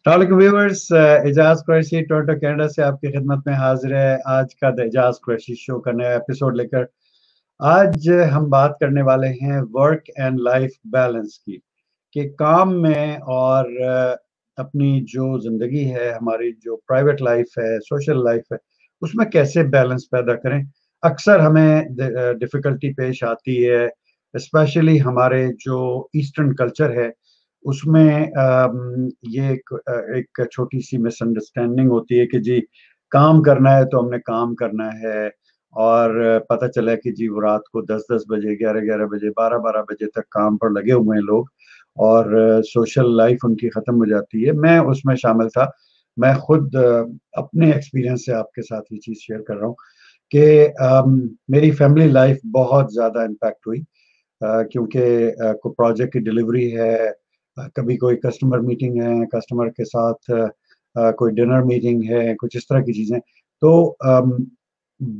अस्सलाम viewers, Ejaz Qureshi Toronto Canada से आपकी खिदमत में हाजिर है आज का द एजाज कुरैशी शो का नया एपिसोड लेकर। आज हम बात करने वाले हैं वर्क एंड लाइफ बैलेंस की, कि काम में और अपनी जो जिंदगी है, हमारी जो प्राइवेट लाइफ है, सोशल लाइफ है, उसमें कैसे बैलेंस पैदा करें। अक्सर हमें डिफिकल्टी पेश आती है, स्पेशली हमारे जो ईस्टर्न कल्चर है उसमें ये एक छोटी सी मिसअंडरस्टैंडिंग होती है कि जी काम करना है तो हमने काम करना है, और पता चला कि जी वो रात को 10-10 बजे, 11-11 बजे, 12-12 बजे तक काम पर लगे हुए हैं लोग, और सोशल लाइफ उनकी खत्म हो जाती है। मैं उसमें शामिल था। मैं खुद अपने एक्सपीरियंस से आपके साथ ये चीज़ शेयर कर रहा हूँ कि मेरी फैमिली लाइफ बहुत ज़्यादा इम्पैक्ट हुई, क्योंकि कोई प्रोजेक्ट की डिलीवरी है, कभी कोई कस्टमर मीटिंग है, कस्टमर के साथ कोई डिनर मीटिंग है, कुछ इस तरह की चीजें, तो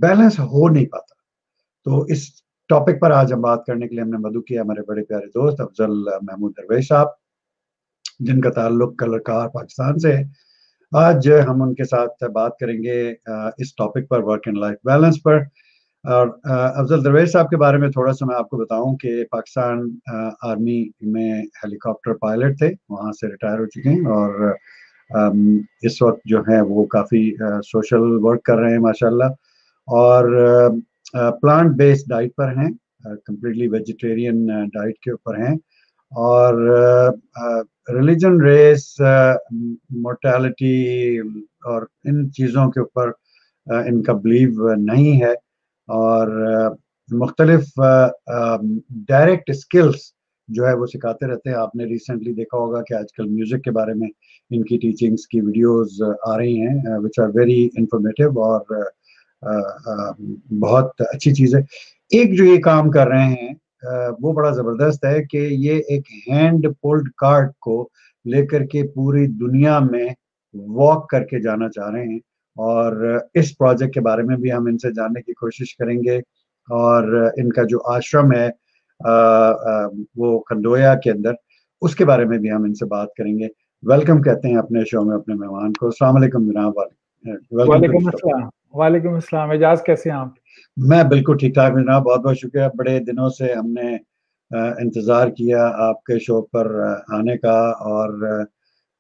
बैलेंस हो नहीं पाता। तो इस टॉपिक पर आज हम बात करने के लिए हमने मदु किया, हमारे बड़े प्यारे दोस्त अफजल महमूद दरवेश साहब, जिनका ताल्लुक कलरकार पाकिस्तान से है। आज हम उनके साथ बात करेंगे इस टॉपिक पर, वर्क एंड लाइफ बैलेंस पर। और अफजल दरवेश साहब के बारे में थोड़ा सा मैं आपको बताऊं कि पाकिस्तान आर्मी में हेलीकॉप्टर पायलट थे, वहां से रिटायर हो चुके हैं, और इस वक्त जो है वो काफ़ी सोशल वर्क कर रहे हैं माशाल्लाह, और प्लांट बेस्ड डाइट पर हैं, कंप्लीटली वेजिटेरियन डाइट के ऊपर हैं, और रिलीजन, रेस, मोर्टेलिटी और इन चीज़ों के ऊपर इनका बिलीव नहीं है, और मुख्तलिफ डायरेक्ट स्किल्स जो है वो सिखाते रहते हैं। आपने रिसेंटली देखा होगा कि आजकल म्यूजिक के बारे में इनकी टीचिंग्स की वीडियोस आ रही हैं, विच आर वेरी इंफॉर्मेटिव, और बहुत अच्छी चीज़ है। एक जो ये काम कर रहे हैं वो बड़ा ज़बरदस्त है कि ये एक हैंड पुल्ड कार्ट को लेकर के पूरी दुनिया में वॉक करके जाना चाह रहे हैं, और इस प्रोजेक्ट के बारे में भी हम इनसे जानने की कोशिश करेंगे। और इनका जो आश्रम है वो खंडोया के अंदर, उसके बारे में भी हम इनसे बात करेंगे। वेलकम कहते हैं अपने शो में अपने मेहमान को। अस्सलाम वालेकुम जनाब, वेलकम टू द वालेकुम शो। अस्सलाम। वालेकुम अस्सलाम। एजाज कैसे हैं आप? मैं बिल्कुल ठीक ठाक हूं जनाब, बहुत बहुत शुक्रिया। बड़े दिनों से हमने इंतज़ार किया आपके शो पर आने का, और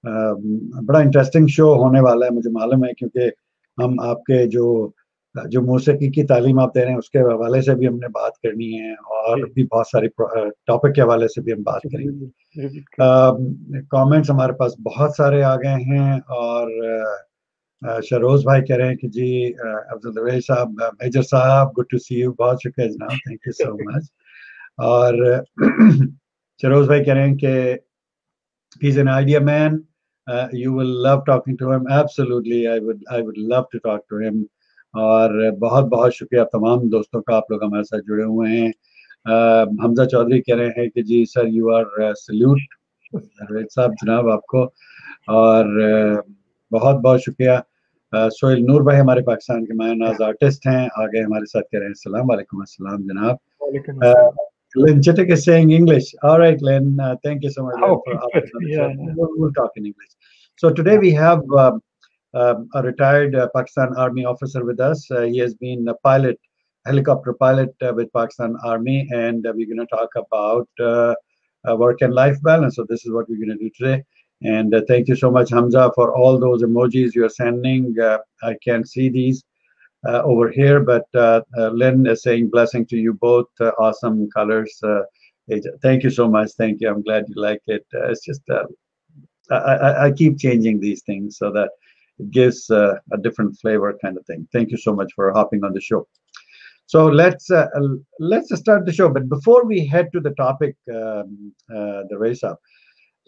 बड़ा इंटरेस्टिंग शो होने वाला है, मुझे मालूम है, क्योंकि हम आपके जो जो मौसीकी की तालीम आप दे रहे हैं उसके हवाले से भी हमने बात करनी है, जी। और भी बहुत सारी टॉपिक के हवाले से भी हम बात जी, जी, करेंगे। जी, जी, बिल्कुल। कमेंट्स हमारे पास बहुत सारे आ गए हैं, और शरोज भाई कह रहे हैं कि जी अब्दुल रवेश साहब, मेजर साहब, गुड टू सी यू, बहुत शुक्रिया जनाब, थैंक यू सो मच। और शरोज भाई कह रहे हैं कि he's an idea man. You will love talking to him. Absolutely, I would love to talk to him. और बहुत बहुत शुक्रिया तमाम दोस्तों का, आप लोग हमारे साथ जुड़े हुए हैं। हमजा चौधरी कह रहे हैं कि जी सर, यू आर सल्यूट साहब जनाब आपको, और बहुत बहुत शुक्रिया। सोहेल नूर भाई हमारे पाकिस्तान के माया नाज आर्टिस्ट हैं, आगे हमारे साथ कह रहे हैं सलाम वालेकुम अस्सलाम जनाब। वालेकुम Uh, अस्सलाम। Len Chittick is saying English. All right, Len. Thank you so much, Len, for okay, good. hopping on the या, show. We'll talk in English. So today we have a retired Pakistan Army officer with us. He has been a pilot, helicopter pilot with Pakistan Army, and we're going to talk about work and life balance. So this is what we're going to do today. And thank you so much, Hamza, for all those emojis you're sending. I can't see these over here, but Lynn is saying blessing to you both. Awesome colors. Thank you so much. Thank you. I'm glad you like it. It's just I keep changing these things so that it gives a different flavor, kind of thing. Thank you so much for hopping on the show. So let's start the show. But before we head to the topic, the race up,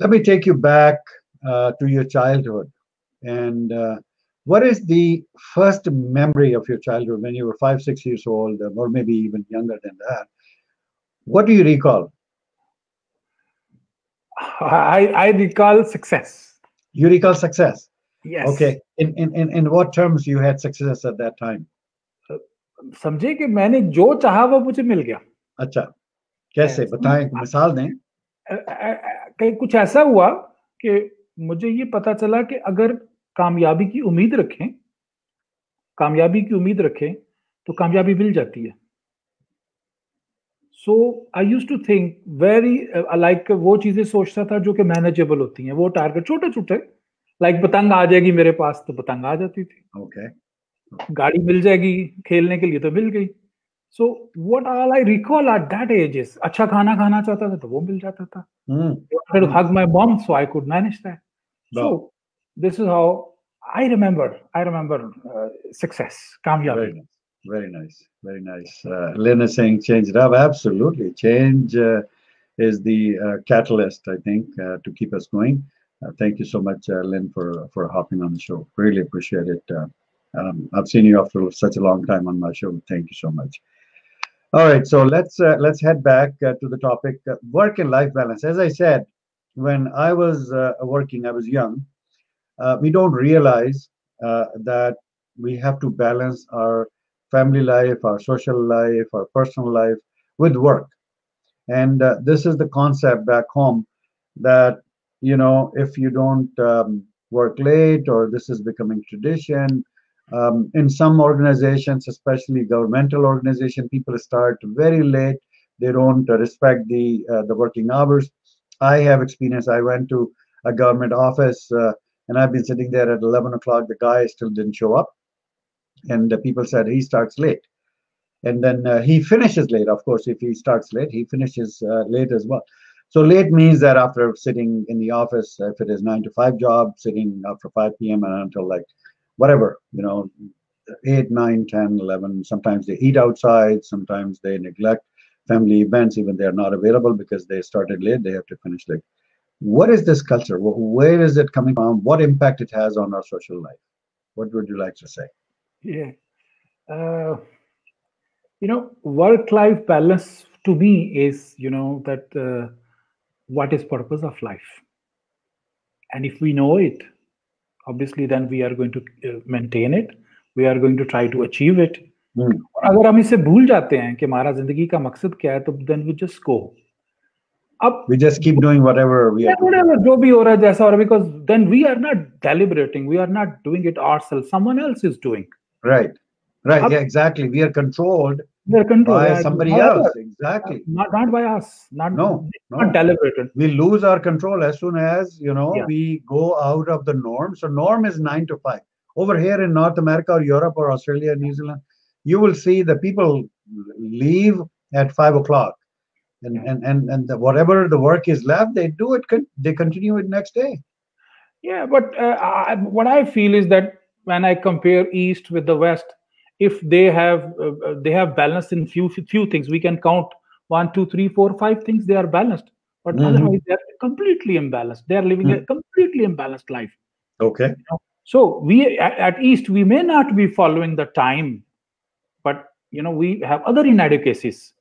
let me take you back to your childhood. And what is the first memory of your childhood when you were 5, 6 years old, or maybe even younger than that? What do you recall? I recall success. You recall success. Yes. Okay. In what terms you had success at that time? समझे कि मैंने जो चाहा वो मुझे मिल गया। अच्छा, कैसे बताएं, मिसाल दें। कहीं कुछ ऐसा हुआ कि मुझे ये पता चला कि अगर कामयाबी की उम्मीद रखें तो कामयाबी मिल जाती है। So I used to think very like वो चीजें सोचता था जो कि मैनेजेबल होती हैं, वो टारगेट छोटे छोटे, लाइक पतंग आ जाएगी मेरे पास तो पतंग आ जाती थी। ओके गाड़ी मिल जाएगी खेलने के लिए तो मिल गई। So what all I recall at that age is अच्छा खाना खाना चाहता था तो वो मिल जाता था। Wanted to hug my mom, so I could manage that. So this is how I remember success, kamyabi. Very nice, very nice. Lynn is saying change it up. Absolutely, change is the catalyst, I think, to keep us going. Thank you so much, Lynn, for hopping on the show. Really appreciate it. I've seen you after such a long time on my show. Thank you so much. All right, so let's head back to the topic work and life balance. As I said, when I was working, I was young. We don't realize that we have to balance our family life, our social life, our personal life with work. And this is the concept back home that, you know, if you don't work late, or this is becoming tradition. In some organizations, especially governmental organization, people start very late. They don't respect the working hours. I have experience. I went to a government office, and I've been sitting there at 11 o'clock. The guy still didn't show up, and people said he starts late, and then he finishes late. Of course, if he starts late, he finishes late as well. So late means that after sitting in the office, if it is 9 to 5 job, sitting after 5 p.m. and until like whatever, you know, 8, 9, 10, 11. Sometimes they eat outside. Sometimes they neglect family events, even they're not available because they started late. They have to finish late. What is this culture? Where is it coming from? What impact it has on our social life? What would you like to say? Yeah. Work-life balance to me is, that what is purpose of life. And if we know it, obviously, then we are going to maintain it. We are going to try to achieve it. और अगर हम इसे भूल जाते हैं कि हमारा जिंदगी का मकसद क्या है, तो then we just go. We just keep doing whatever we are doing. Whatever, जो भी हो रहा है जैसा हो रहा है, because then we are not deliberating. We are not doing it ourselves. Someone else is doing. Right. Yeah, exactly. We are controlled. By somebody else. Exactly. Not by us. Not deliberated. We lose our control as soon as, we go out of the norm. So norm is 9 to 5. Over here in North America or Europe or Australia, New Zealand, you will see the people leave at 5 o'clock. And whatever the work is left, they do it. They continue it next day. Yeah, but what I feel is that when I compare East with the West, if they have balance in few things, we can count 1, 2, 3, 4, 5 things. They are balanced, but otherwise they are completely imbalanced. They are living a completely imbalanced life. Okay. So we at East, we may not be following the time, but we have other inadequacies.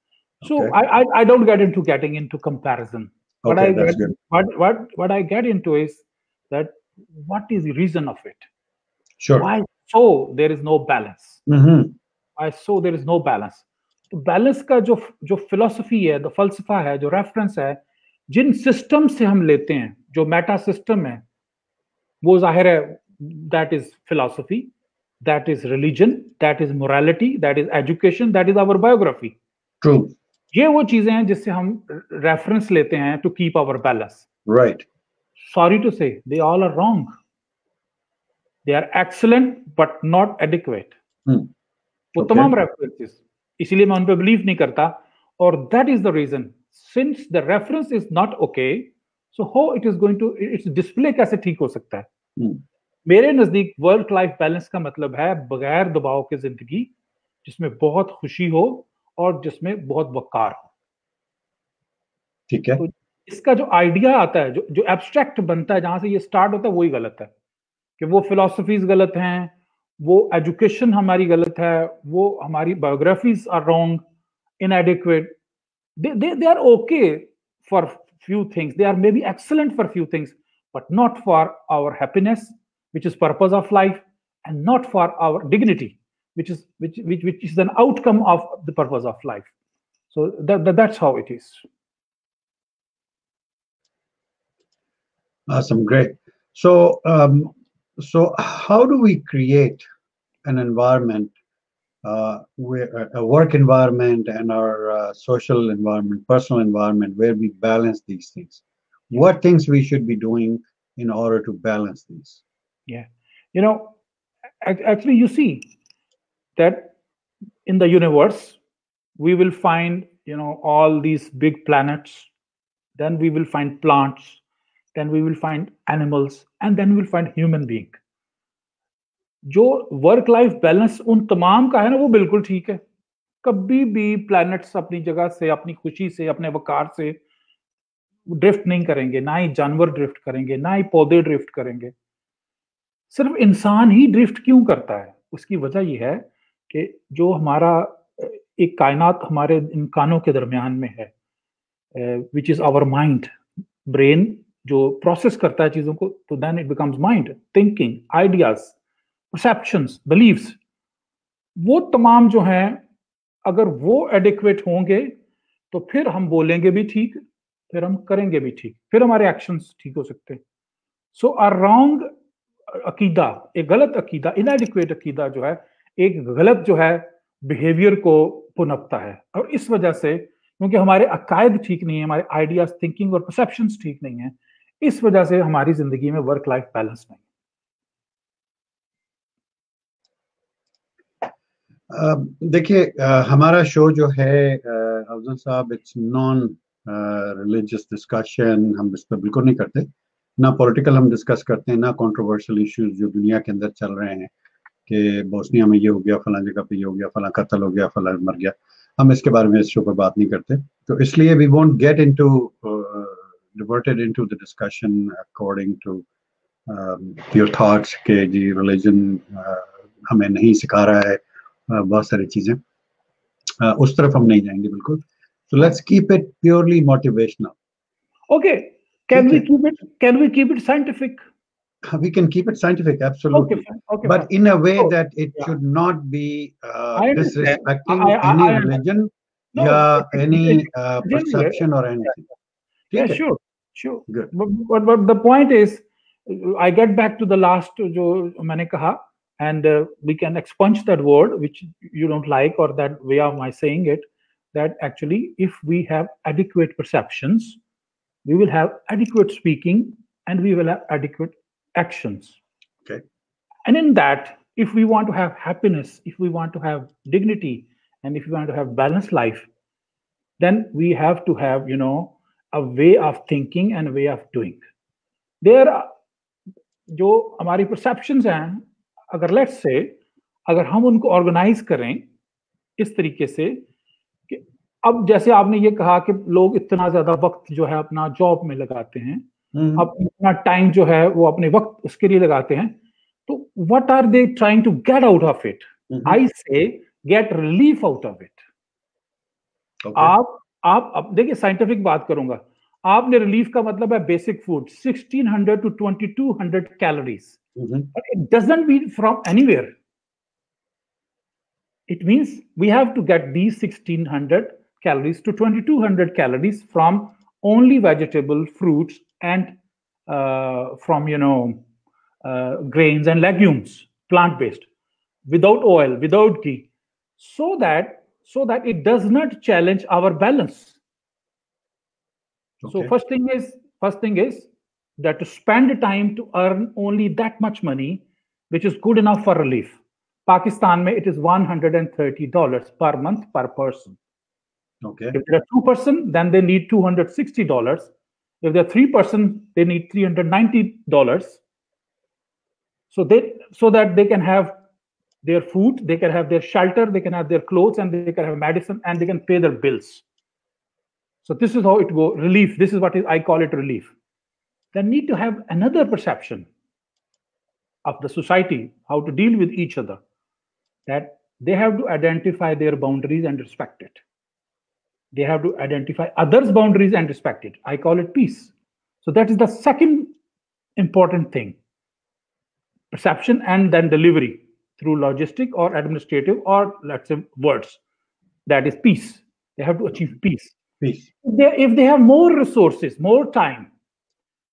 So okay. I don't getting into comparison. Okay, that's good. What I get into is that what is the reason of it? Sure. Why so there is no balance? Why so there is no balance? तो balance का जो philosophy है, जो फलसफा है, जो reference है, जिन system से हम लेते हैं, जो मेटा सिस्टम है, वो जाहिर है that is philosophy, that is religion, that is morality, that is education, that is our biography. True. ये वो चीजें हैं जिससे हम रेफरेंस लेते हैं to keep our balance. Right. Sorry to say, they all are wrong. They are excellent but not adequate. वो तमाम रेफरेंसेस, इसलिए मैं उन पे बिलीव नहीं करता. और that is the reason, since the reference is not okay, so how it is going to, its display कैसे ठीक हो सकता है? मेरे नजदीक वर्क लाइफ बैलेंस का मतलब है बगैर दबाव की जिंदगी, जिसमें बहुत खुशी हो और जिसमें बहुत वकार हो. ठीक है. तो इसका जो आइडिया आता है, जो एब्स्ट्रैक्ट बनता है, जहां से ये स्टार्ट होता है, वही गलत है. कि वो फिलॉसफीज गलत हैं, वो एजुकेशन हमारी गलत है, वो हमारी biographies are wrong, inadequate. They are okay for few things. They are maybe excellent for few things, but not for our happiness, which is purpose of life, and not for our dignity, which is an outcome of the purpose of life. So that's how it is. Awesome, great. So, so how do we create an environment, where a work environment and our social environment, personal environment, where we balance these things? What things we should be doing in order to balance these? Yeah. You know, actually, you see that in the universe, we will find, all these big planets, then we will find plants, then we will find animals, and then we will find human being. जो work life balance उन तमाम का है ना, वो बिल्कुल ठीक है। कभी भी प्लैनेट्स अपनी जगह से, अपनी खुशी से, अपने वकार से ड्रिफ्ट नहीं करेंगे, ना ही जानवर ड्रिफ्ट करेंगे, ना ही पौधे ड्रिफ्ट करेंगे। सिर्फ इंसान ही ड्रिफ्ट क्यों करता है? उसकी वजह यह है कि जो हमारा एक कायनात हमारे इन कानों के दरमियान में है, which is our mind, brain जो प्रोसेस करता है चीजों को, तो then it becomes mind, thinking, ideas, perceptions, beliefs, वो तमाम जो हैं, अगर वो एडिक्वेट होंगे तो फिर हम बोलेंगे भी ठीक, फिर हम करेंगे भी ठीक, फिर हमारे एक्शंस ठीक हो सकते हैं। सो अ रॉन्ग अकीदा, एक गलत अकीदा, इनएडिक्वेट अकीदा जो है, एक गलत जो है बिहेवियर को पुनपता है। और इस वजह से, क्योंकि हमारे अकायद ठीक नहीं है, हमारे आइडियाज, थिंकिंग और परसेप्शंस ठीक नहीं है, इस वजह से हमारी जिंदगी में वर्क लाइफ बैलेंस नहीं। देखिए, हमारा शो जो है अफजल साहब, इट्स नॉन रिलीजियस डिस्कशन। हम इस पर बिल्कुल नहीं करते, ना पॉलिटिकल हम डिस्कस करते हैं, ना कंट्रोवर्शियल इश्यूज जो दुनिया के अंदर चल रहे हैं कि बोस्निया में ये हो गया, फलां जगह पे ये हो गया, फलां कत्ल हो गया, फलां मर गया। हम इसके बारे में इस शो पर बात नहीं करते, तो इसलिए we won't get into diverted into the discussion according to your thoughts के जी रिलीजन हमें नहीं सिखा रहा है बहुत सारी चीजें, उस तरफ हम नहीं जाएंगे बिल्कुल। So let's keep it purely motivational. Okay, can we keep it scientific? We can keep it scientific, absolutely. Okay, but fine. In a way that it should not be disrespecting any religion, any perception or anything. Yeah, sure. Good. But the point is, I get back to the last जो मैंने कहा, and we can expunge that word which you don't like, or that way of my saying it, that actually if we have adequate perceptions, we will have adequate speaking, and we will have adequate actions. Okay. And in that, if we want to have happiness, if we want to have dignity, and if we want to have balanced life, then we have to have, a way of thinking and a way of doing. There are जो हमारी perceptions हैं, अगर let's say अगर हम उनको organise करें इस तरीके से कि अब जैसे आपने ये कहा कि लोग इतना ज्यादा वक्त जो है अपना जॉब में लगाते हैं, अपना टाइम जो है वो अपने वक्त उसके लिए लगाते हैं, तो what are they trying to get out of it? I say get relief out of it. आप देखिए, साइंटिफिक बात करूंगा, आपने रिलीफ का मतलब है basic food, 1600 to 2200 calories, but it doesn't mean from anywhere. It means we have to get these 1600 calories to 2200 calories from only vegetable, fruits, and from grains and legumes, plant-based, without oil, without ghee, so that it does not challenge our balance. Okay. So first thing is that to spend time to earn only that much money, which is good enough for relief. Pakistan mein it is $130 per month per person. Okay. If there are 2 person, then they need $260. If there are 3 person, they need $390. So that they can have their food, they can have their shelter, they can have their clothes, and they can have medicine, and they can pay their bills. So this is how it goes. Relief. This is what I call it, relief. They need to have another perception of the society, how to deal with each other, that they have to identify their boundaries and respect it. They have to identify others' boundaries and respect it. I call it peace. So that is the second important thing. Perception and then delivery through logistic or administrative or let's say words. That is peace. They have to achieve peace. Peace. If they have more resources, more time,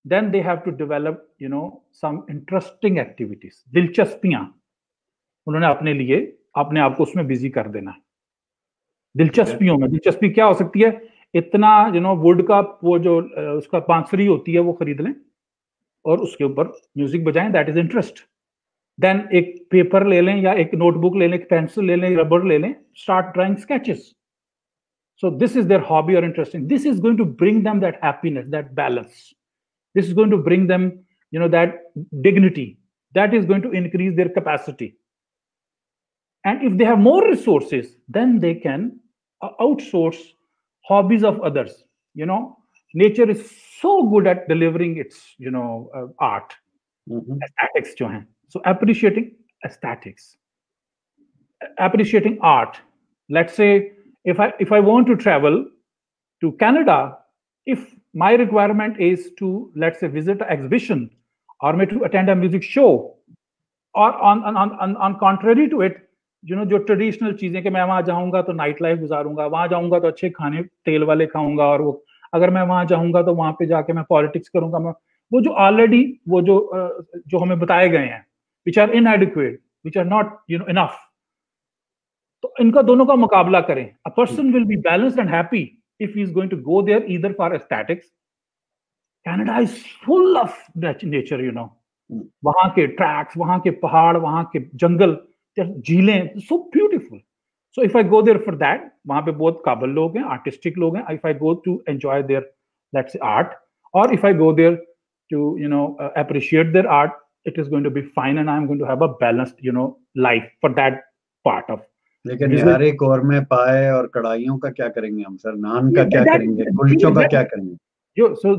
then they have to develop you know some interesting activities, दिलचस्पियां उन्होंने अपने लिए अपने आप को उसमें busy कर देना है। दिलचस्पियों में दिलचस्पी क्या हो सकती है, इतना वुड का वो जो उसका बांसुरी होती है वो खरीद लें और उसके ऊपर म्यूजिक बजाएं, दैट इज इंटरेस्ट। देन एक पेपर ले लें या एक नोटबुक ले लें, एक पेंसिल ले लें, रबर ले लें, start drawing sketches. So this is their hobby or interesting. This is going to bring them that happiness, that balance. This is going to bring them, that dignity. That is going to increase their capacity. And if they have more resources, then they can outsource hobbies of others. Nature is so good at delivering its, art. Aesthetics jo hain. So appreciating aesthetics, appreciating art. Let's say, if I want to travel to Canada, if my requirement is to, let's say, visit an exhibition or to attend a music show, or on contrary to it, जो traditional चीजें कि मैं वहां जाऊंगा तो night life गुजारूंगा, वहां जाऊंगा तो अच्छे खाने तेल वाले खाऊंगा, और वो अगर मैं वहां जाऊंगा तो वहां पे जाके मैं पॉलिटिक्स करूंगा, मैं वो जो ऑलरेडी वो जो हमें बताए गए हैं, which are inadequate, which are not enough, तो इनका दोनों का मुकाबला करें. A person will be balanced and happy if he is going to go there either for aesthetics. Canada is full of nature, वहां के ट्रैक्स, वहां के पहाड़, वहां के जंगल, झीलें, so beautiful. So if I go there for that, वहां पे बहुत काबिल लोग हैं, आर्टिस्टिक लोग हैं. If I go to enjoy their, let's say, art, or if I go there to appreciate their art, it is going to be fine, and I'm going to have a balanced life for that part of. लेकिन यार एक और में पाए और कढ़ाइयों का क्या करेंगे हम सर, नान का क्या करेंगे, कुलचों का क्या करेंगे? So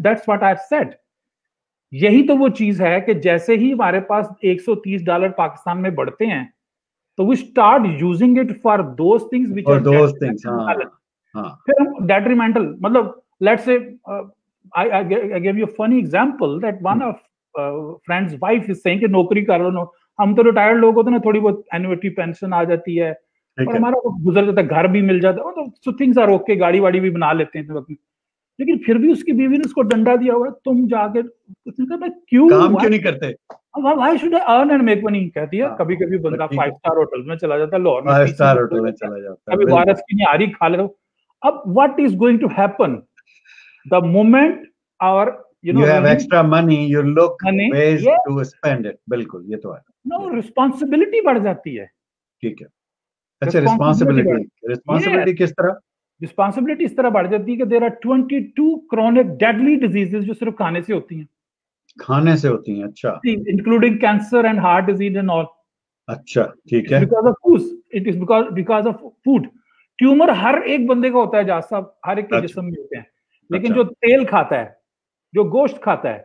that's what I've said. यही तो वो चीज है कि जैसे ही हमारे पास $130 पाकिस्तान में बढ़ते हैं, तो we start using it for those things which are those things. फिर हम detrimental, मतलब let's say I gave you a funny example that one of friend's wife is saying कि नौकरी कर लो, हम तो रिटायर्ड लोग होते हैं ना, थोड़ी बहुत एन्युटी पेंशन आ जाती है और हमारा गुजर जाता है, घर भी मिल जाता है, तो थिंग्स आर ओके, गाड़ी वाड़ी भी बना लेते हैं तो, लेकिन फिर भी उसकी बीवी ने उसको डंडा दिया हुआ है, तुम जाके क्यों काम क्यों नहीं करते, why should I earn and make money, कहती है. कभी कभी बंदा 5 स्टार होटल में चला जाता है, लाहौर में 5 स्टार होटल में चला जाता है, कभी वारस की निहारी खा ले. अब what is going to happen the moment our you have extra money, you look ways to spend it. बिल्कुल, ये तो है. No, रिस्पांसिबिलिटी बढ़ जाती है. ठीक है. अच्छा, रिस्पांसिबिलिटी किस तरह? रिस्पांसिबिलिटी इस तरह बढ़ जाती है कि there are 22 chronic deadly diseases जो सिर्फ खाने से होती हैं. खाने से होती हैं, अच्छा. Including cancer and heart disease and all. अच्छा, ठीक है. Because of food, it is because of food. Tumour हर एक बंदे का होता है, जहाँ साहब, हर एक के जिस्म में होते हैं, लेकिन जो तेल खाता है, जो गोश्त खाता है,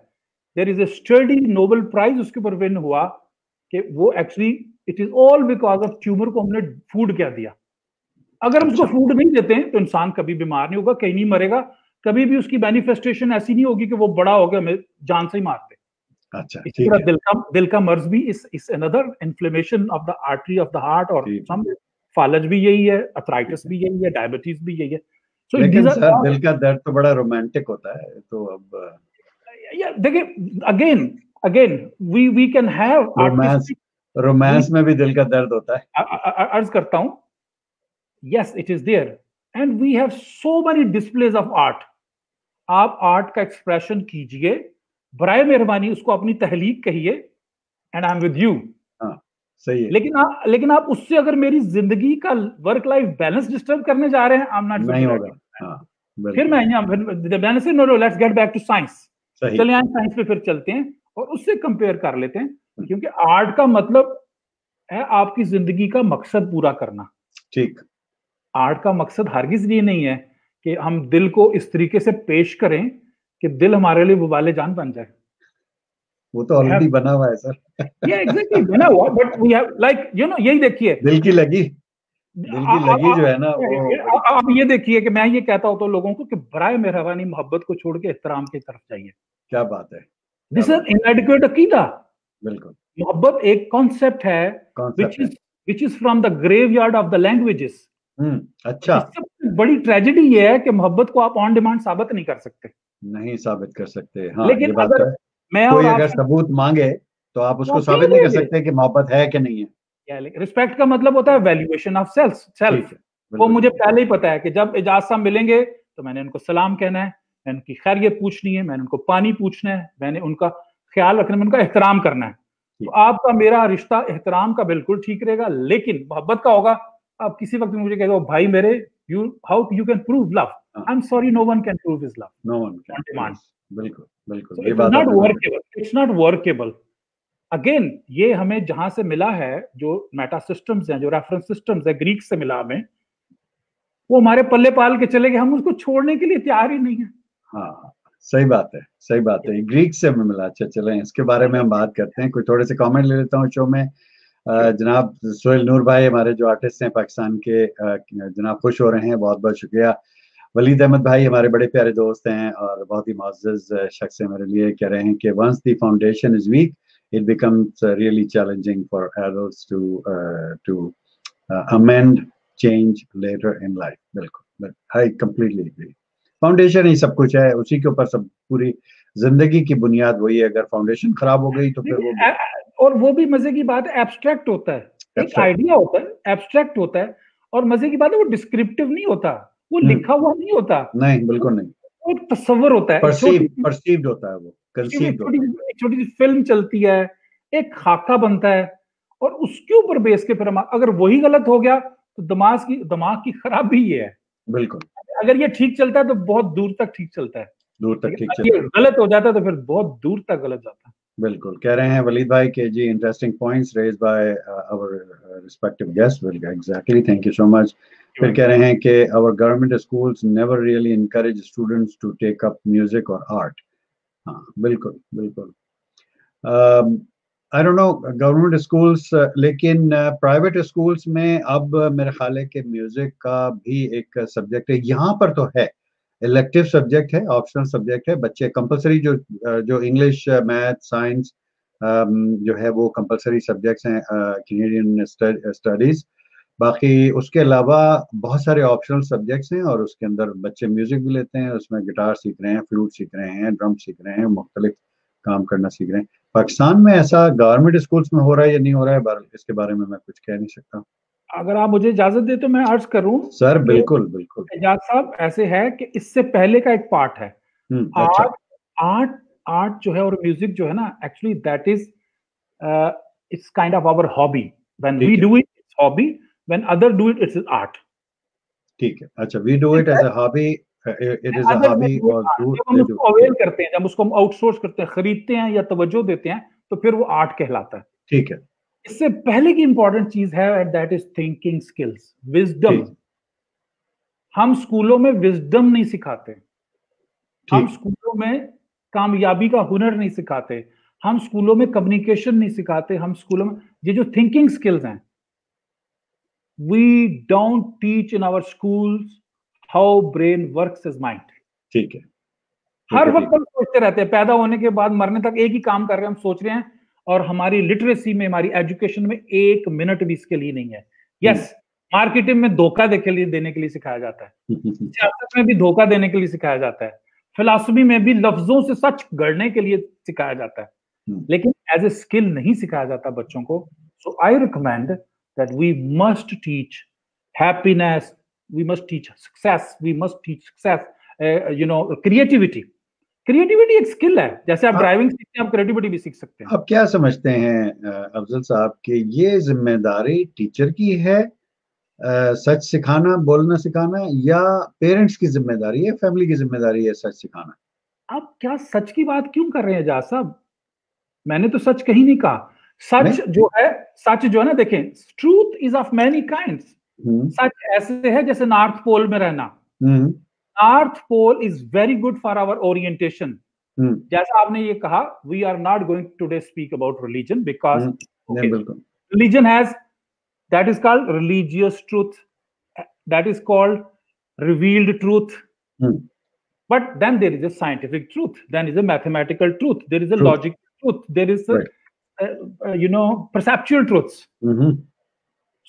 there is a study, Nobel prize उसके ऊपर विन हुआ कि वो actually it is all because of tumour को हमने फूड क्या दिया. अगर हम उसको फूड नहीं देते हैं तो इंसान कभी बीमार नहीं होगा, कहीं नहीं मरेगा, कभी भी उसकी मैनिफेस्टेशन ऐसी नहीं होगी कि वो बड़ा हो गया हमें जान से ही मारते. अच्छा, इस तरह दिल का मर्ज भी इस another inflammation of the artery of the heart, और सम फालज भी यही है, अर्थराइटिस भी यही है, डायबिटीज भी यही है. So लेकिन सर दिल का दर्द तो बड़ा रोमांटिक होता है, तो अब देखिए again we can have romance में भी दिल का दर्द होता है. अर्ज करता हूं, yes it is there, and we have so many displays of art. आप आर्ट का एक्सप्रेशन कीजिए, बराए मेहरबानी उसको अपनी तहलीक कहिए, and I am with you. सही है. लेकिन आप उससे अगर मेरी जिंदगी का वर्क लाइफ बैलेंस डिस्टर्ब करने जा रहे हैं, आई एम नॉट. नहीं होगा. फिर मैं से no let's get back to science. चलिए यहाँ साइंस पे फिर चलते हैं और उससे कंपेयर कर लेते हैं, क्योंकि आर्ट का मतलब है आपकी जिंदगी का मकसद पूरा करना. ठीक. आर्ट का मकसद हरगिज ये नहीं है कि हम दिल को इस तरीके से पेश करें कि दिल हमारे लिए वबाले जान बन जाए. वो तो ऑलरेडी बना हुआ है सर. Yeah, exactly, बना हुआ, but we have like यही देखिए, दिल की लगी जो है ना, वो आप ये देखिए कि मैं ये कहता हूं तो लोगों को कि बराए मेहरबानी मोहब्बत को छोड़ के एहतराम की तरफ जाइए. क्या बात है. दिस इज इनएडिक्वेट अकीदा. बिल्कुल. मोहब्बत एक कॉन्सेप्ट है which is from the graveyard of the languages. अच्छा. सबसे बड़ी ट्रेजेडी ये है कि मोहब्बत को आप ऑन डिमांड साबित नहीं कर सकते. नहीं साबित कर सकते. हाँ, लेकिन मैं कोई और अगर आप सबूत मांगे तो आप तो उसको आप कह साबित नहीं कर देंगे। सकते कि मोहब्बत है कि नहीं है। रिस्पेक्ट का मतलब होता है वैल्यूएशन ऑफ सेल्फ सेल्फ। ठीक है, वो बिल्कुल मुझे ठीक है। पहले ही पता है कि जब एजाज साहब मिलेंगे तो मैंने उनको सलाम कहना है, मैंने उनकी खैरियत पूछनी है, मैंने उनको पानी पूछना है, मैंने उनका ख्याल रखना है, उनका एहतराम करना है। तो ठीक। आपका मेरा रिश्ता एहतराम का बिल्कुल ठीक रहेगा, लेकिन मोहब्बत का होगा। आप किसी वक्त मुझे कह दो भाई मेरे, you how you can prove love, हाँ, I am sorry, no one can prove his love no one can, on demand. Yes, बिल्कुल बिल्कुल, सो ये इट इज बात नॉट आपने बिल्कुल। Workable, it's not workable. Again ये हमें जहां से मिला है, जो मेटा सिस्टम्स हैं, जो रेफरेंस सिस्टम्स है, ग्रीक से मिला हमें, वो हमारे पल्ले पाल के चले गए, हम उसको छोड़ने के लिए तैयार ही नहीं है। हाँ, सही बात है, सही बात है, ग्रीक से हमें मिला। अच्छा, चलें इसके बारे में हम बात करते हैं। कोई थोड़े से कमेंट ले लेता हूँ शो में। जनाब सोहेल नूर भाई हमारे जो आर्टिस्ट हैं पाकिस्तान के, जनाब खुश हो रहे हैं, बहुत बहुत शुक्रिया। वलीद अहमद भाई हमारे बड़े प्यारे दोस्त हैं और बहुत ही मुअज़्ज़ज़ शख्स है मेरे लिए, कह रहे हैं कि once the foundation is weak it becomes really challenging for adults to amend change later in life. बिल्कुल, आई कंप्लीटली एग्री। फाउंडेशन ही सब कुछ है, उसी के ऊपर सब, पूरी जिंदगी की बुनियाद वही है। अगर फाउंडेशन खराब हो गई तो फिर वो और वो भी मजे की बात है, एब्स्ट्रैक्ट होता है। एक एब्स्ट्रैक्ट। आइडिया होता है, एब्स्ट्रैक्ट होता है। और मजे की बात है, वो डिस्क्रिप्टिव नहीं होता, वो लिखा हुआ नहीं होता, नहीं, बिल्कुल नहीं। वो एक तस्वर होता है। एक छोटी परसीव्ड होता है, वो कंसीव्ड होता है। एक छोटी सी फिल्म चलती है, एक खाका बनता है, और उसके ऊपर बेस के फिर अगर वही गलत हो गया तो दिमाग की खराबी ये है। बिल्कुल, अगर ये ठीक चलता है तो बहुत दूर तक ठीक चलता है, दूर तक लेकिन ठीक अगर चलता ये है। गलत हो जाता है तो फिर बहुत दूर तक गलत जाता है। बिल्कुल, कह रहे हैं वलीद भाई के जी interesting points raise by our respective guest. Well, exactly, thank you so much. फिर कह रहे हैं कि our government schools never really encourage students to take up music और आर्ट। हाँ, बिल्कुल बिल्कुल। I don't know government schools, लेकिन प्राइवेट स्कूल्स में अब मेरे ख्याल है कि म्यूजिक का भी एक सब्जेक्ट है। यहाँ पर तो है, इलेक्टिव सब्जेक्ट है, ऑप्शनल सब्जेक्ट है। बच्चे कंपलसरी, जो इंग्लिश, मैथ, साइंस जो है वो कंपलसरी सब्जेक्ट्स हैं कैनेडियन स्टडीज। बाकी उसके अलावा बहुत सारे ऑप्शनल सब्जेक्ट्स हैं और उसके अंदर बच्चे म्यूजिक भी लेते हैं, उसमें गिटार सीख रहे हैं, फ्लूट सीख रहे हैं, ड्रम सीख रहे हैं, मुख्तलिफ काम करना सीख रहे हैं। पाकिस्तान में ऐसा गवर्नमेंट स्कूल्स में हो रहा है या नहीं हो रहा है, इसके बारे में मैं कुछ कह नहीं सकता। अगर आप मुझे इजाजत दे तो मैं अर्ज करूं सर कि बिल्कुल बिल्कुल। एजाज साहब, ऐसे है कि इससे पहले का एक पार्ट है। अच्छा। आर्ट आर्ट आर्ट जो है और म्यूजिक जो है ना, actually that is it's kind of our hobby. When we ठीक है, do it it's hobby, when other do it it's art. ठीक है। अच्छा, we do it as a hobby, it is a other hobby, और जब हम they do, उसको ठीक। अवेल करते हैं, जब उसको हम आउटसोर्स करते हैं, खरीदते हैं या तवज्जो देते हैं, तो फिर वो आर्ट कहलाता है। ठीक है, इससे पहले की इंपॉर्टेंट चीज है, that is thinking skills, wisdom. ठीक, हम स्कूलों में विजडम नहीं सिखाते, हम ठीक। स्कूलों में कामयाबी का हुनर नहीं सिखाते, हम स्कूलों में कम्युनिकेशन नहीं सिखाते, हम स्कूलों में ये जो थिंकिंग स्किल्स हैं, we don't teach in our schools how brain works as mind. ठीक है, हर बिल्कुल वक्त ठीक। हम सोचते रहते हैं, पैदा होने के बाद मरने तक एक ही काम कर रहे हैं, हम सोच रहे हैं। और हमारी लिटरेसी में, हमारी एजुकेशन में एक मिनट भी इसके लिए नहीं है। यस, मार्केटिंग में धोखा देने के लिए सिखाया जाता है, सियासत में भी धोखा देने के लिए सिखाया जाता है, फिलॉसफी में भी लफ्जों से सच गढ़ने के लिए सिखाया जाता है, लेकिन एज ए स्किल नहीं सिखाया जाता बच्चों को। So I recommend that we must teach happiness, we must teach success, we must teach success, creativity. Creativity एक स्किल है, जैसे आप ड्राइविंग सीखते हैं, आप क्रिएटिविटी भी सीख सकते हैं। आप क्या समझते हैं अफजल साहब कि ये जिम्मेदारी टीचर की है, सच सिखाना, बोलना सिखाना, या पेरेंट्स की जिम्मेदारी है, फैमिली की जिम्मेदारी है सच सिखाना? आप क्या सच की बात क्यों कर रहे हैं एजाज साहब? मैंने तो सच कहीं नहीं कहा। नहीं। सच जो है ना, देखें, truth is of many kinds. Hmm, सच ऐसे है जैसे नॉर्थ पोल में रहना। Hmm, north pole is very good for our orientation. Hmm, जैसा आपने ये कहा, we are not going today speak about religion because नहीं, बिल्कुल। Religion has, that is called religious truth, that is called revealed truth. Hmm, But then there is a scientific truth, then is a mathematical truth, there is a truth, logical truth, there is right. perceptual truths. हम्म,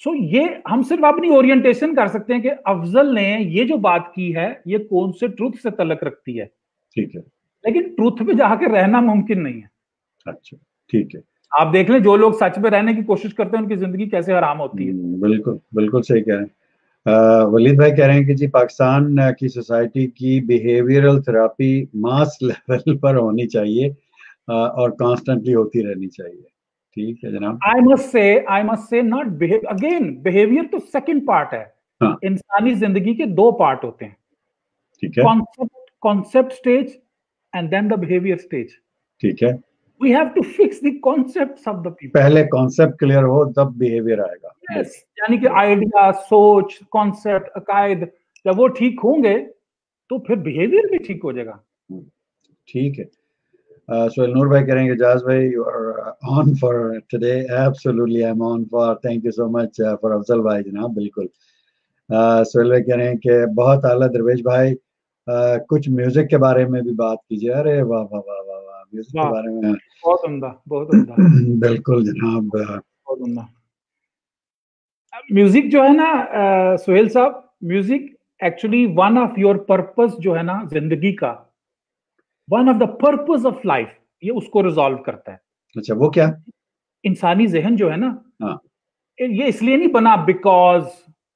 सो ये हम सिर्फ अपनी orientation कर सकते हैं कि अफजल ने ये जो बात की है, ये कौन से ट्रूथ से तलक रखती है। ठीक है। लेकिन ट्रूथ पे जाके रहना मुमकिन नहीं है। अच्छा, ठीक है। आप देख लें जो लोग सच पे रहने की कोशिश करते हैं उनकी जिंदगी कैसे हराम होती है। बिल्कुल बिल्कुल सही कह रहे हैं। वलीद भाई कह रहे हैं कि जी पाकिस्तान की सोसाइटी की बिहेवियरल थेरेपी मास लेवल पर होनी चाहिए और कॉन्स्टेंटली होती रहनी चाहिए। ठीक है जनाब। I must say not behave again, behaviour तो सेकंड पार्ट है। हाँ, इंसानी जिंदगी के दो पार्ट होते हैं, ठीक है। Concept stage and then the behaviour stage. ठीक है, we have to fix the concepts of the people. पहले कॉन्सेप्ट क्लियर हो तब बिहेवियर आएगा। यस, यानी कि आइडिया, सोच, कॉन्सेप्ट, अकायद जब वो ठीक होंगे तो फिर बिहेवियर भी ठीक हो जाएगा। ठीक है। सोहेल नूर भाई करेंगे, जाज भाई you are on for today. Absolutely I am on for, thank you so much for Afzal भाई जनाब, बिल्कुल। सोहेल भाई कह रहे हैं कि बहुत आला दरवेश भाई, कुछ म्यूजिक के बारे में भी बात कीजिए। अरे वाह वाह वाह वाह वाह, म्यूजिक के वाह, बारे में। बहुत उम्दा, बहुत उम्दा। बिल्कुल जनाब। बहुत उम्दा। म्यूजिक जो है ना सुहेल साहब, music actually one of your purpose जो है ना जिंदगी का, one of the purpose of life, ये उसको रिजॉल्व करता है। अच्छा, वो क्या? इंसानी जहन जो है ना, हाँ, ये इसलिए नहीं बना बिकॉज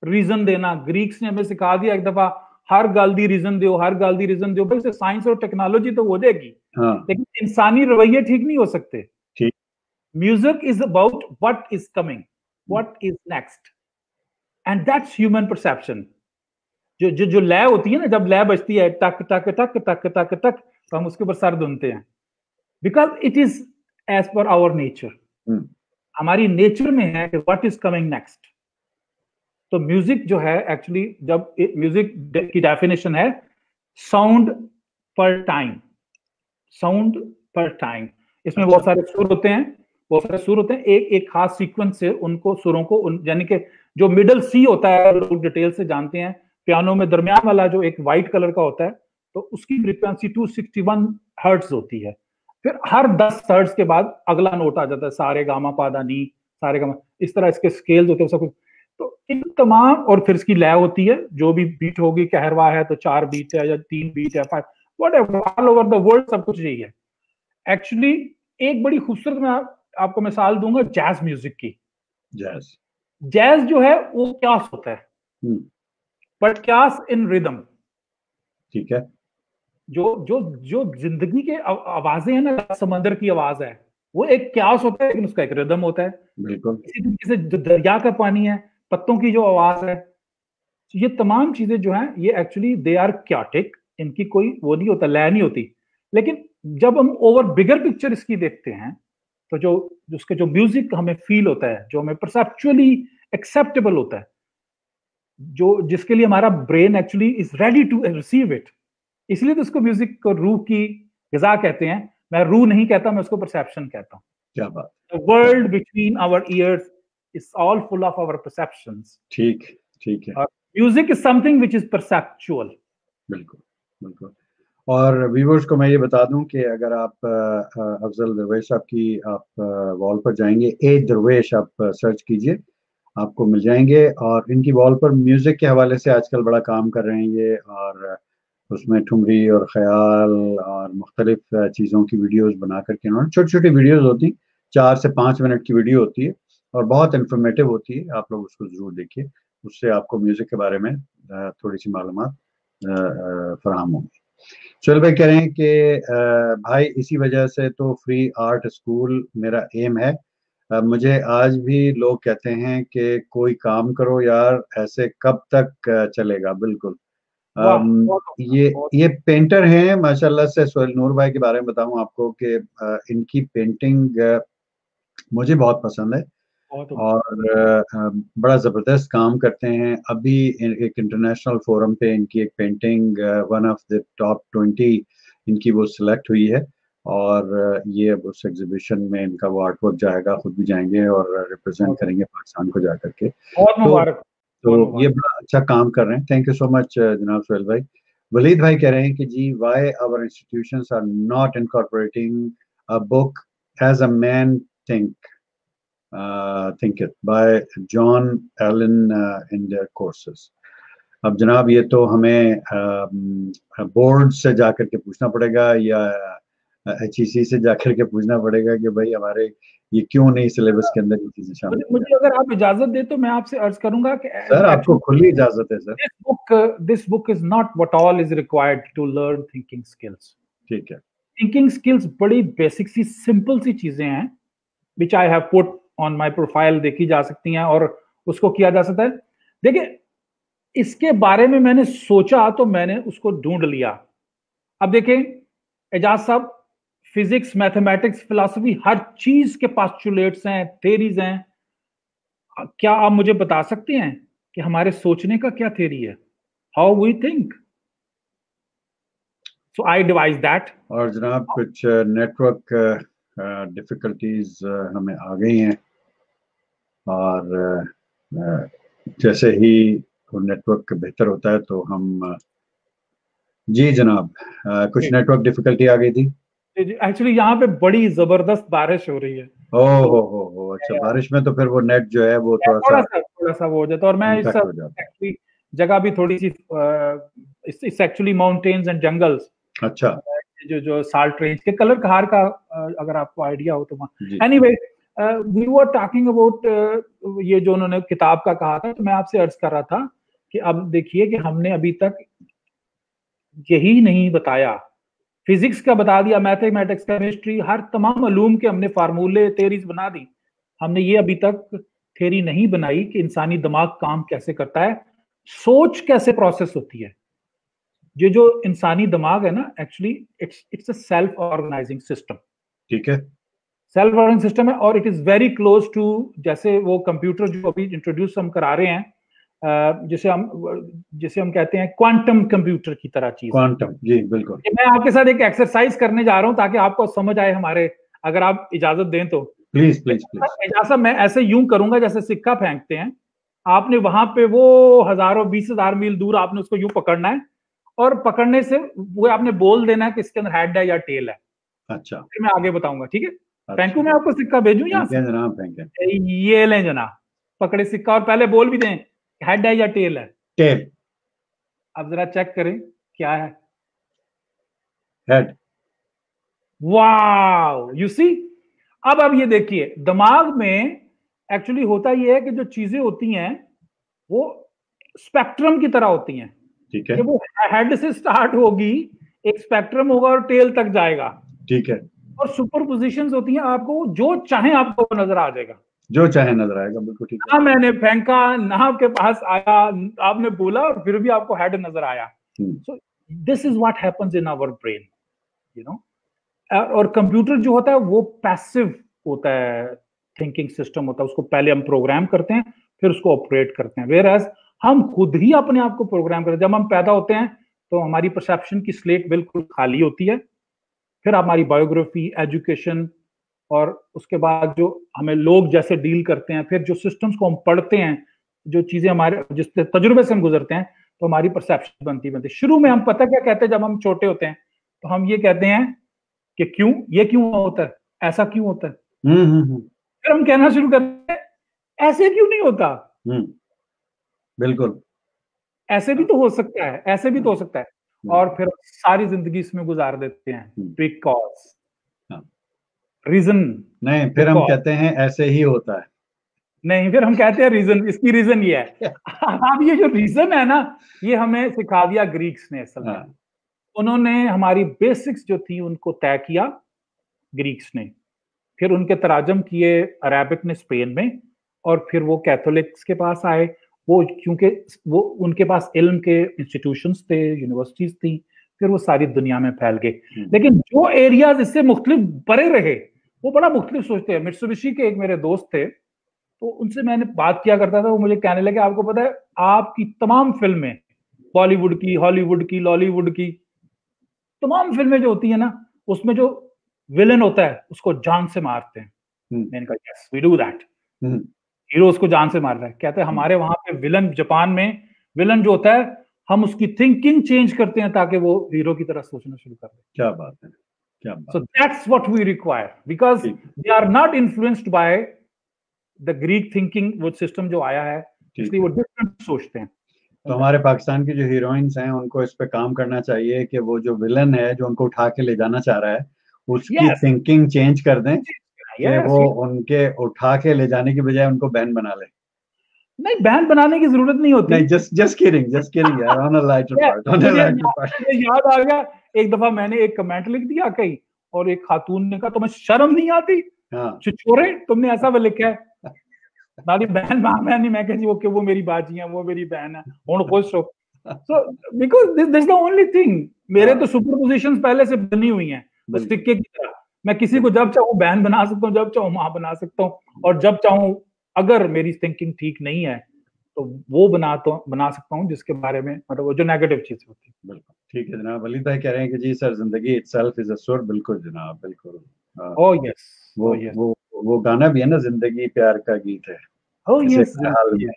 रीजन देना। ग्रीक्स ने हमें सिखा दिया एक दफा, हर गल दी रीजन दो, हर गल दी रीजन दो। भाई साइंस और टेक्नोलॉजी तो हो जाएगी, हाँ, लेकिन इंसानी रवैये ठीक नहीं हो सकते। ठीक। Music is about what is coming, what is next, and that's human perception. जो जो जो लय होती है ना, जब लय बजती है टक टक टक टक टक टक, तो हम उसके ऊपर सर धुनते हैं, because it is as per our nature. हमारी नेचर में है कि व्हाट इज कमिंग नेक्स्ट। तो म्यूजिक जो है एक्चुअली, जब म्यूजिक की डेफिनेशन है साउंड पर टाइम, साउंड पर टाइम। इसमें बहुत सारे सुर होते हैं, बहुत सारे सुर होते हैं, एक एक खास सीक्वेंस से उनको सुरों को यानी कि जो मिडल सी होता है, लोग डिटेल से जानते हैं, पियानो में दरमियान वाला जो एक व्हाइट कलर का होता है, तो उसकी फ्रीक्वेंसी 261 हर्ट्ज होती है। फिर हर 10 हर्ट्ज के बाद अगला नोट आ जाता है, सारे गामा पादा नी, सारे गामा, इस तरह इसके स्केल्स होते हैं सब कुछ। तो इन तमाम, और फिर इसकी लय होती है, जो भी बीट होगी, कहरवा है तो 4 बीट है या 3 बीट है, 5, whatever, all over the world सब कुछ यही है। एक्चुअली एक बड़ी खूबसूरत मैं आपको मिसाल दूंगा जैज म्यूजिक की। जैज, जैज जो है वो क्यास होता है, बट क्यास इन रिदम। ठीक है। जो जो जो जिंदगी के आवाजें हैं ना, समंदर की आवाज है, वो एक क्यास होता है, लेकिन उसका एक रिदम होता है। बिल्कुल। इसी तरीके से जो दरिया का पानी है, पत्तों की जो आवाज है, ये तमाम चीजें जो हैं ये एक्चुअली दे आर क्याटिक, इनकी कोई वो नहीं होता, लय नहीं होती। लेकिन जब हम ओवर बिगर पिक्चर इसकी देखते हैं, तो जो उसके जो म्यूजिक हमें फील होता है, जो हमें परसेप्चुअली एक्सेप्टेबल होता है, जो जिसके लिए हमारा brain actually is ready to receive it, इसलिए तो उसको म्यूजिक को रूह की ग़िज़ा कहते हैं। मैं रूह नहीं कहता, मैं उसको परसेप्शन कहता हूँ। क्या बात। The world between our ears is all full of our perceptions. ठीक, ठीक है। और music is something which is perceptual. बिल्कुल, बिल्कुल। और व्यूवर्स को मैं ये बता दूं कि अगर आप अफजल दरवेश साहब की आप वॉल पर जाएंगे, ए दरवेश आप सर्च कीजिए, आपको मिल जाएंगे। और इनकी वॉल पर म्यूजिक के हवाले से आजकल बड़ा काम कर रहे हैं ये, और उसमें ठुमरी और ख्याल और मुख्तलिफ चीज़ों की वीडियोस बना करके उन्होंने, छोटी छोटी वीडियोस होती, 4 से 5 मिनट की वीडियो होती है और बहुत इन्फॉर्मेटिव होती है। आप लोग उसको ज़रूर देखिए, उससे आपको म्यूज़िक के बारे में थोड़ी सी मालूमात फराहम होंगी। चल भाई कह रहे हैं कि भाई इसी वजह से तो फ्री आर्ट स्कूल मेरा एम है। मुझे आज भी लोग कहते हैं कि कोई काम करो यार, ऐसे कब तक चलेगा। बिल्कुल। वाह, ये पेंटर हैं माशाल्लाह से। सोहेल नूर भाई के बारे में बताऊं आपको कि इनकी पेंटिंग मुझे बहुत पसंद है और बड़ा ज़बरदस्त काम करते हैं। अभी एक इंटरनेशनल फोरम पे इनकी एक painting one of the top 20 इनकी वो सिलेक्ट हुई है, और ये अब उस एग्जीबिशन में इनका वो आर्ट वर्क जाएगा, खुद भी जाएंगे और रिप्रेजेंट करेंगे पाकिस्तान को जा करके। बहुत मुबारक। तो ये बड़ा अच्छा काम कर रहे हैं। थैंक यू सो मच जनाब सोहेल भाई। वलीद भाई कह रहे हैं कि जी why our institutions are not incorporating a book as a man think it by John Allen in their courses. अब जनाब ये तो हमें बोर्ड से जाकर के पूछना पड़ेगा या HEC से जाकर के पूछना पड़ेगा कि भाई हमारे ये क्यों नहीं सिलेबस के अंदर ये चीजें शामिल की मुझे अगर आप इजाजत दे तो मैं आपसे अर्ज करूंगा कि सर आपको खुली इजाजत है sir. This book is not what all is required to learn thinking skills. ठीक है। थिंकिंग स्किल्स बड़ी बेसिक सी सिंपल सी चीजें हैं which I have put on my profile, देखी जा सकती हैं और उसको किया जा सकता है। देखिए इसके बारे में मैंने सोचा तो मैंने उसको ढूंढ लिया। अब देखें एजाज साहब, फिजिक्स, मैथमेटिक्स, फिलॉसफी, हर चीज के पास्टुलेट्स हैं, थेरीज हैं। क्या आप मुझे बता सकते हैं कि हमारे सोचने का क्या थेरी है, how we think? So I devise that. और जनाब कुछ नेटवर्क डिफिकल्टीज हमें आ गई हैं और जैसे ही वो नेटवर्क बेहतर होता है तो हम जी जनाब कुछ नेटवर्क डिफिकल्टी आ गई थी एक्चुअली यहाँ पे बड़ी जबरदस्त बारिश हो रही है। हो अच्छा बारिश में तो फिर वो नेट जो है वो थोड़ा सा वो हो जाता है। और मैं इस एक्चुअली जगह भी थोड़ी सी इस एक्चुअली माउंटेन्स एंड जंगल्स, अच्छा जो साल्ट रेंज के कलर कहार का अगर आपको आइडिया हो तो anyway we were talking about ये जो उन्होंने किताब का कहा था, तो मैं आपसे अर्ज कर रहा था कि अब देखिए कि हमने अभी तक यही नहीं बताया, फिजिक्स का बता दिया, मैथमेटिक्स, केमिस्ट्री, हर तमाम अलूम के हमने फार्मूले, थेरीज बना दी। हमने ये अभी तक थेरी नहीं बनाई कि इंसानी दिमाग काम कैसे करता है, सोच कैसे प्रोसेस होती है। ये जो इंसानी दिमाग है ना, actually it's a self organising system. ठीक है, सेल्फ ऑर्गेनाइजिंग सिस्टम है और it is very close to, जैसे वो कंप्यूटर जो अभी इंट्रोड्यूस हम करा रहे हैं, जिसे हम कहते हैं क्वांटम कंप्यूटर की तरह चीज। क्वांटम, जी बिल्कुल। मैं आपके साथ एक एक्सरसाइज करने जा रहा हूं ताकि आपको समझ आए हमारे, अगर आप इजाजत दें तो। Please please please. इजाजत, मैं ऐसे यूं करूंगा जैसे सिक्का फेंकते हैं, आपने वहां पे वो हजारों 20,000 मील दूर आपने उसको यूं पकड़ना है और पकड़ने से वो आपने बोल देना है कि इसके अंदर हेड है या टेल है। अच्छा, फिर मैं आगे बताऊंगा, ठीक है? अच्छा। फेंकू मैं आपको सिक्का भेजूं यहाँ से? जनाब ये लें जनाब, पकड़े सिक्का और पहले बोल भी दें हेड है या टेल है। टेल। अब जरा चेक करें क्या है। हेड। Wow, you see. अब ये देखिए, दिमाग में एक्चुअली होता ये है कि जो चीजें होती हैं वो स्पेक्ट्रम की तरह होती हैं। ठीक है, कि वो हेड से स्टार्ट होगी, एक स्पेक्ट्रम होगा और टेल तक जाएगा। ठीक है। और सुपरपोजिशंस होती हैं, आपको जो चाहे आपको नजर आ जाएगा, जो चाहे नजर आएगा, बिल्कुल ठीक है। ना मैंने फेंका, ना आपके पास आया, आपने बोला और फिर भी आपको हेड नजर आया। So this is what happens in our brain, you know. और कंप्यूटर जो होता है वो पैसिव होता है, थिंकिंग सिस्टम होता है, उसको पहले हम प्रोग्राम करते हैं फिर उसको ऑपरेट करते हैं। वेयर एज हम खुद ही अपने आप को प्रोग्राम करते हैं। जब हम पैदा होते हैं तो हमारी परसेप्शन की स्लेट बिल्कुल खाली होती है, फिर हमारी बायोग्राफी, एजुकेशन और उसके बाद जो हमें लोग जैसे डील करते हैं, फिर जो सिस्टम्स को हम पढ़ते हैं, जो चीजें हमारे जिस तजुर्बे से हम गुजरते हैं, तो हमारी परसेप्शन बनती। शुरू में हम पता क्या कहते हैं, जब हम छोटे होते हैं तो हम ये कहते हैं कि क्यों, ये क्यों होता है, ऐसा क्यों होता है। फिर हम कहना शुरू करते हैं ऐसे क्यों नहीं होता, बिल्कुल ऐसे भी तो हो सकता है, ऐसे भी तो हो सकता है। और फिर सारी जिंदगी इसमें गुजार देते हैं, बिकॉज रीजन नहीं, फिर हम कहते हैं ऐसे ही होता है। नहीं, फिर हम कहते हैं रीजन, इसकी रीजन ये है। अब ये जो रीजन है ना, ये हमें सिखा दिया ग्रीक्स ने। असल में उन्होंने हमारी बेसिक्स जो थी उनको तय किया ग्रीक्स ने, फिर उनके तराजम किए अरेबिक ने स्पेन में, और फिर वो कैथोलिक्स के पास आए। वो क्योंकि वो उनके पास इल्म के इंस्टीट्यूशंस थे, यूनिवर्सिटीज थी, फिर वो सारी दुनिया में फैल गए। लेकिन जो एरियाज इससे मुख्तलिफ बड़े रहे वो बड़ा मुख्तलिफ सोचते हैं। मित्सुबिशी के एक मेरे दोस्त थे, तो उनसे मैंने बात किया करता था, वो मुझे कहने लगे आपको पता है आपकी तमाम फिल्में, बॉलीवुड की, हॉलीवुड की, लॉलीवुड की तमाम फिल्में जो होती है ना, उसमें जो विलन होता है उसको जान से मारते हैं। मैंने कहा yes we do that. Hero उसको जान से मार रहा है, कहते हैं हमारे वहां पे विलन, जापान में विलन जो होता है हम उसकी थिंकिंग चेंज करते हैं ताकि वो हीरो की तरह सोचना शुरू कर दे। क्या बात है, क्या बात। So that's what we require because they are not influenced by the Greek thinking, वो सिस्टम जो आया है, इसलिए वो डिफरेंट सोचते हैं। तो हमारे पाकिस्तान की जो हीरोइंस हैं उनको इस पे काम करना चाहिए कि वो जो विलन है जो उनको उठा के ले जाना चाह रहा है उसकी यस थिंकिंग चेंज कर दें कि यस। वो उनके उठा के ले जाने की बजाय उनको बैन बना ले। नहीं, बैन बनाने की जरूरत नहीं होती। नहीं, जस्ट किडिंग यार, ऑन अ लाइटर ये पार्ट, ऑन अ मुझे लाइटर पार्ट। मुझे याद आ गया, एक दफा मैंने एक कमेंट लिख दिया कहीं, और एक खातून ने कहा तुम्हें शर्म नहीं आती, हाँ छिछोरे तुमने ऐसा वो लिखा है। नाली बहन मैं नहीं, मैं कह जी ओके वो मेरी बाजी है, वो मेरी बहन है, हुण खुश हो। So because this the only thing, मेरे तो हाँ सुपरपोजिशंस पहले से बनी हुई हैं उस बिल्कुल सिक्के की तरह। मैं किसी को जब चाहूँ बहन बना सकता हूँ, जब चाहूँ माँ बना सकता हूँ, और जब चाहूँ अगर मेरी थिंकिंग ठीक नहीं है तो वो बना सकता हूँ जिसके बारे में मतलब वो जो नेगेटिव चीज होती है। बिल्कुल। ठीक है जनाब, वली भाई कह रहे हैं कि जी सर जिंदगी इटसेल्फ इज अ सुर। बिल्कुल जनाब, बिल्कुल। हाँ, ओ यस, वो ओ यस, वो वो गाना भी है ना, जिंदगी प्यार का गीत है, ओ किसी यस। हाल में या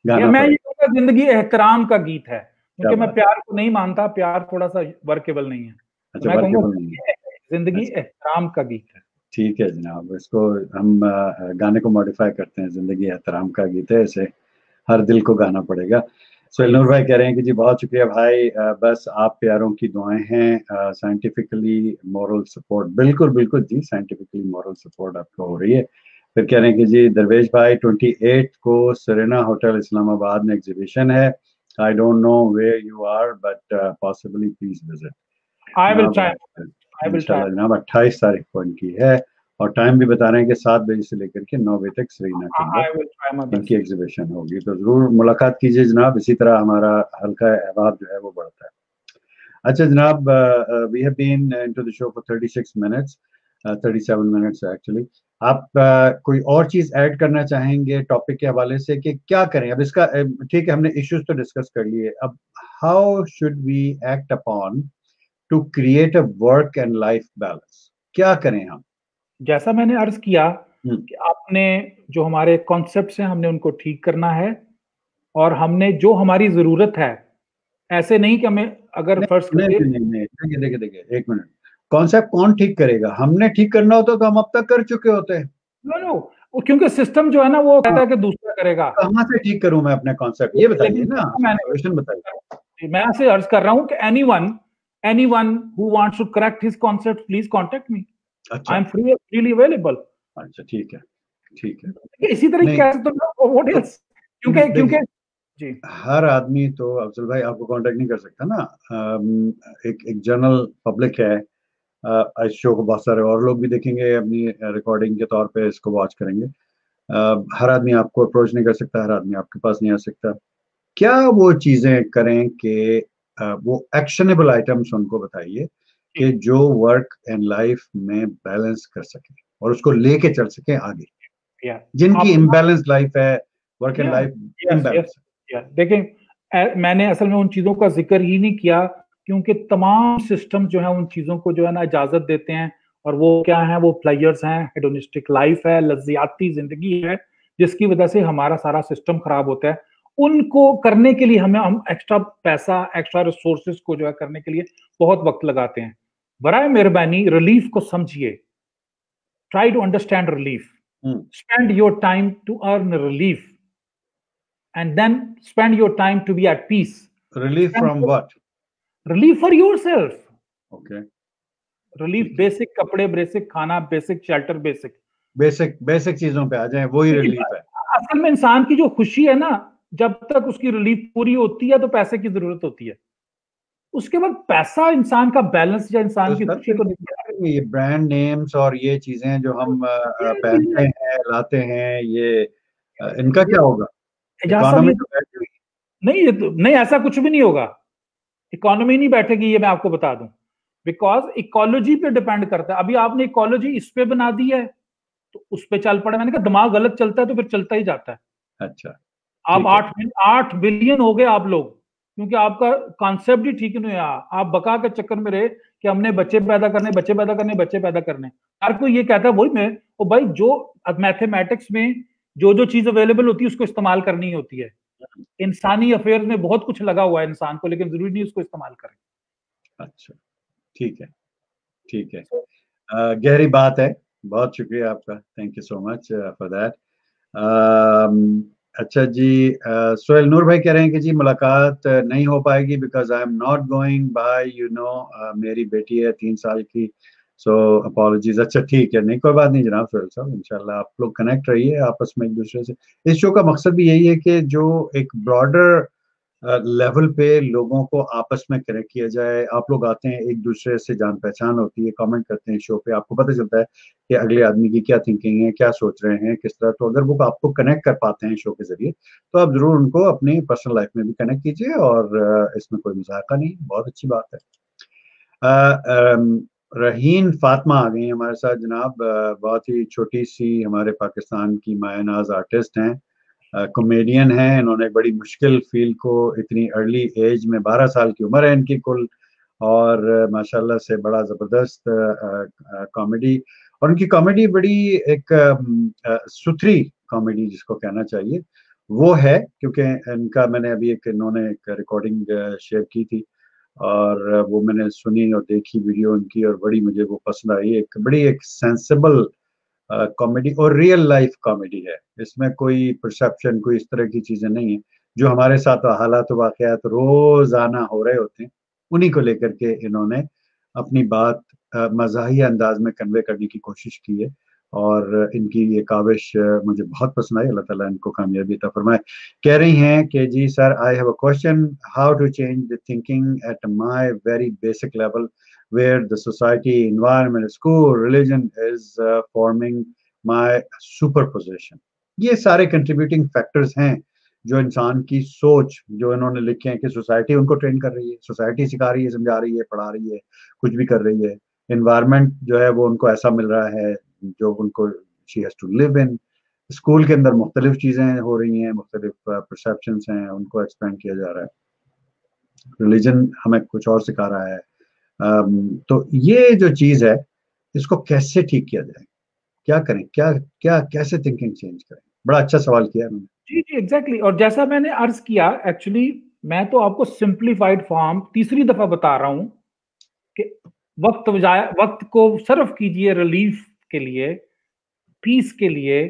गाना मैं पड़े। ये कहूँगा जिंदगी एहतराम का गीत है, क्या क्योंकि मैं बात। प्यार को नहीं मानता, प्यार थोड़ा सा वर्केबल नहीं है, तो अच्छा, मैं कहूँगा वर्केबल नहीं है। जिंदगी अच्छा, एहतराम का गीत है। ठीक है जनाब, इसको हम गाने को मॉडिफाई करते हैं, जिंदगी एहतराम का गीत है, इसे हर दिल को गाना पड़ेगा। सोहेल नूर यस, भाई कह रहे हैं कि जी बहुत शुक्रिया भाई, बस आप प्यारों की दुआएं हैं, साइंटिफिकली मॉरल सपोर्ट। बिल्कुल बिल्कुल जी, साइंटिफिकली मॉरल सपोर्ट आपको हो रही है। फिर कह रहे हैं कि जी दरवेश भाई 28 को सरेना होटल इस्लामाबाद में एग्जीबिशन है। I don't know where you are but possibly please visit. I will जनाब ट्राई, आई विल ट्राई, इंशाल्लाह जनाब 28 तारीख को इनकी है, और टाइम भी बता रहे हैं कि 7 बजे से लेकर के 9 बजे तक सरीना के अंदर आई विल ट्राई माय इनकी बेस्ट। एग्जीबिशन होगी। तो जरूर मुलाकात कीजिए जनाब, इसी तरह हमारा हल्का अहबाब जो है वो बढ़ता है। अच्छा जनाब, we have been into the show for 36 minutes, 37 minutes actually. आप कोई और चीज ऐड करना चाहेंगे टॉपिक के हवाले से कि क्या करें अब इसका? ठीक है, हमने इश्यूज तो डिस्कस कर लिए, अब how should we act upon to create a work and life balance? क्या करें हम? जैसा मैंने अर्ज किया हम्म, कि आपने जो हमारे कॉन्सेप्ट्स हैं हमने उनको ठीक करना है, और हमने जो हमारी जरूरत है, ऐसे नहीं कि हमें अगर फर्ज नहीं करिए। नहीं नहीं नहीं, देखिए देखिए देखिए, एक मिनट। कॉन्सेप्ट कौन ठीक करेगा? हमने ठीक करना होता तो हम अब तक कर चुके होते। नो नो, क्योंकि सिस्टम जो है ना वो हाँ, कहता है कि दूसरा करेगा। कहाँ से ठीक करूं मैं अपने कॉन्सेप्ट, ये बताइए लेकिन ना, मैंने सोल्यूशन बताइए। मैं आपसे अर्ज कर रहा हूं कि anyone who wants to correct his concept please contact me, अच्छा आई एम फ्रीली अवेलेबल। अच्छा, ठीक है ठीक है। इसी तरह नहीं कह सकते हो व्हाट तो एल्स, क्योंकि देखिए, क्योंकि जी हर आदमी तो अफजल भाई आपको कांटेक्ट नहीं कर सकता ना। एक एक जनरल पब्लिक है, इस शो को बहुत सारे और लोग भी देखेंगे, अपनी रिकॉर्डिंग के तौर पे इसको वॉच करेंगे। हर आदमी आपको अप्रोच नहीं कर सकता, हर आदमी आपके पास नहीं आ सकता। क्या वो चीजें करें कि वो एक्शनेबल आइटम्स उनको बताइए जी। कि जो वर्क एंड लाइफ में बैलेंस कर सके और उसको लेके चल सके आगे, या जिनकी आप इम्बैलेंस लाइफ है, वर्क एंड या लाइफ यस यस इम्बैलेंस या देखें, मैंने असल में उन चीजों का जिक्र ही नहीं किया, क्योंकि तमाम सिस्टम जो है उन चीजों को जो है ना इजाजत देते हैं, और वो क्या है, वो प्लेयर्स हैं, हेडोनिस्टिक लाइफ है, लज्जियाती जिंदगी है, जिसकी वजह से हमारा सारा सिस्टम खराब होता है। उनको करने के लिए हम एक्स्ट्रा पैसा, एक्स्ट्रा रिसोर्सेज को जो है करने के लिए बहुत वक्त लगाते हैं। बराए मेहरबानी रिलीफ को समझिए, ट्राई टू अंडरस्टैंड रिलीफ, है। spend your time to earn relief, and then spend your time to be at peace. Relief Spend from what? relief for yourself. Okay, relief ठीक है। बेसिक कपड़े, बेसिक खाना, basic shelter, basic. Basic basic चीजों पे आ जाएं, वही relief है। असल में इंसान की जो खुशी है ना, जब तक उसकी रिलीफ पूरी होती है तो पैसे की जरूरत होती है, उसके बाद पैसा इंसान का बैलेंस या तो इंसान की सर खुशी फिर को नहीं है। ये ब्रांड नेम्स और ये चीजें जो हम पहनते हैं लाते हैं, ये इनका ये क्या होगा? एजाज साहब, इकोनॉमी ये तो बैठ गई। नहीं, ये तो नहीं, ऐसा कुछ भी नहीं होगा। इकोनॉमी नहीं बैठेगी, ये मैं आपको बता दूं, बिकॉज इकोलॉजी पे डिपेंड करता है। अभी आपने इकोलॉजी इस पे बना दी है तो उस पे चल पड़े, मैंने कहा दिमाग गलत चलता है तो फिर चलता ही जाता है। अच्छा, आप ठीक है। 8 बिलियन हो गए आप लोग, क्योंकि आपका कॉन्सेप्ट ही ठीक नहीं है। आप बका के चक्कर में रहे कि हमने बच्चे पैदा करने, बच्चे पैदा करने, बच्चे पैदा करने। हर कोई ये कहता है वही मैं, वो भाई जो मैथमेटिक्स में जो जो चीज अवेलेबल होती है उसको इस्तेमाल करनी होती है। इंसानी अफेयर में बहुत कुछ लगा हुआ है इंसान को, लेकिन जरूरी नहीं उसको इस्तेमाल करें। अच्छा, ठीक है ठीक है। गहरी बात है, बहुत शुक्रिया आपका, thank you so much for that. अच्छा जी, सोहेल नूर भाई कह रहे हैं कि जी मुलाकात नहीं हो पाएगी because I am not going by, you know मेरी बेटी है 3 साल की, सो अपॉलॉजीज। अच्छा ठीक है, नहीं कोई बात नहीं जनाब सोहेल साहब, इंशाल्लाह आप लोग कनेक्ट रहिए आपस में एक दूसरे से। इस शो का मकसद भी यही है कि जो एक ब्रॉडर लेवल पे लोगों को आपस में कनेक्ट किया जाए। आप लोग आते हैं, एक दूसरे से जान पहचान होती है, कमेंट करते हैं शो पे, आपको पता चलता है कि अगले आदमी की क्या थिंकिंग है, क्या सोच रहे हैं, किस तरह। तो अगर वो आपको कनेक्ट कर पाते हैं शो के जरिए, तो आप जरूर उनको अपनी पर्सनल लाइफ में भी कनेक्ट कीजिए, और इसमें कोई मजाका नहीं, बहुत अच्छी बात है। रहीन फातिमा आ गई हैं हमारे साथ जनाब, बहुत ही छोटी सी हमारे पाकिस्तान की मायनाज आर्टिस्ट हैं, कॉमेडियन हैं। इन्होंने बड़ी मुश्किल फील्ड को इतनी अर्ली एज में, 12 साल की उम्र है इनकी कुल, और माशाल्लाह से बड़ा ज़बरदस्त कॉमेडी, और उनकी कॉमेडी बड़ी एक सुथरी कॉमेडी जिसको कहना चाहिए वो है, क्योंकि इनका मैंने अभी इन्होंने एक रिकॉर्डिंग शेयर की थी, और वो मैंने सुनी और देखी वीडियो उनकी, और बड़ी मुझे वो पसंद आई। एक बड़ी एक सेंसिबल कॉमेडी और रियल लाइफ कॉमेडी है, इसमें कोई परसेप्शन, कोई इस तरह की चीजें नहीं है जो हमारे साथ हालात वाकयात रोजाना हो रहे होते हैं, उन्हीं को लेकर के इन्होंने अपनी बात मजाहिया अंदाज में कन्वे करने की कोशिश की है, और इनकी ये काविश मुझे बहुत पसंद आई। अल्लाह ताला इनको कामयाबी अता फरमाए। कह रही हैं कि जी sir, I have a question, how to change the thinking at my very basic level where the society, environment, school, religion is forming my superposition। ये सारे कंट्रीब्यूटिंग फैक्टर्स हैं जो इंसान की सोच, जो इन्होंने लिखे हैं कि सोसाइटी उनको ट्रेन कर रही है, सोसाइटी सिखा रही है, समझा रही है, पढ़ा रही है, कुछ भी कर रही है। एनवायरनमेंट जो है वो उनको ऐसा मिल रहा है जो उनको she has to live in. School के अंदर मुख्तलिफ चीज़ें हो रही हैं, मुख्तलिफ परसेप्शंस हैं, उनको एक्सपेंड किया जा रहा है। रिलीजन हमें कुछ और सिखा रहा है। तो ये जो चीज है, इसको कैसे ठीक किया जाए, क्या करें, क्या क्या कैसे थिंकिंग चेंज करें? बड़ा अच्छा सवाल किया उन्होंने। जी जी एग्जैक्टली। और जैसा मैंने अर्ज किया, एक्चुअली मैं तो आपको सिंप्लीफाइड फॉर्म तीसरी दफा बता रहा हूं कि वक्त को सर्व कीजिए रिलीफ के लिए, पीस के लिए,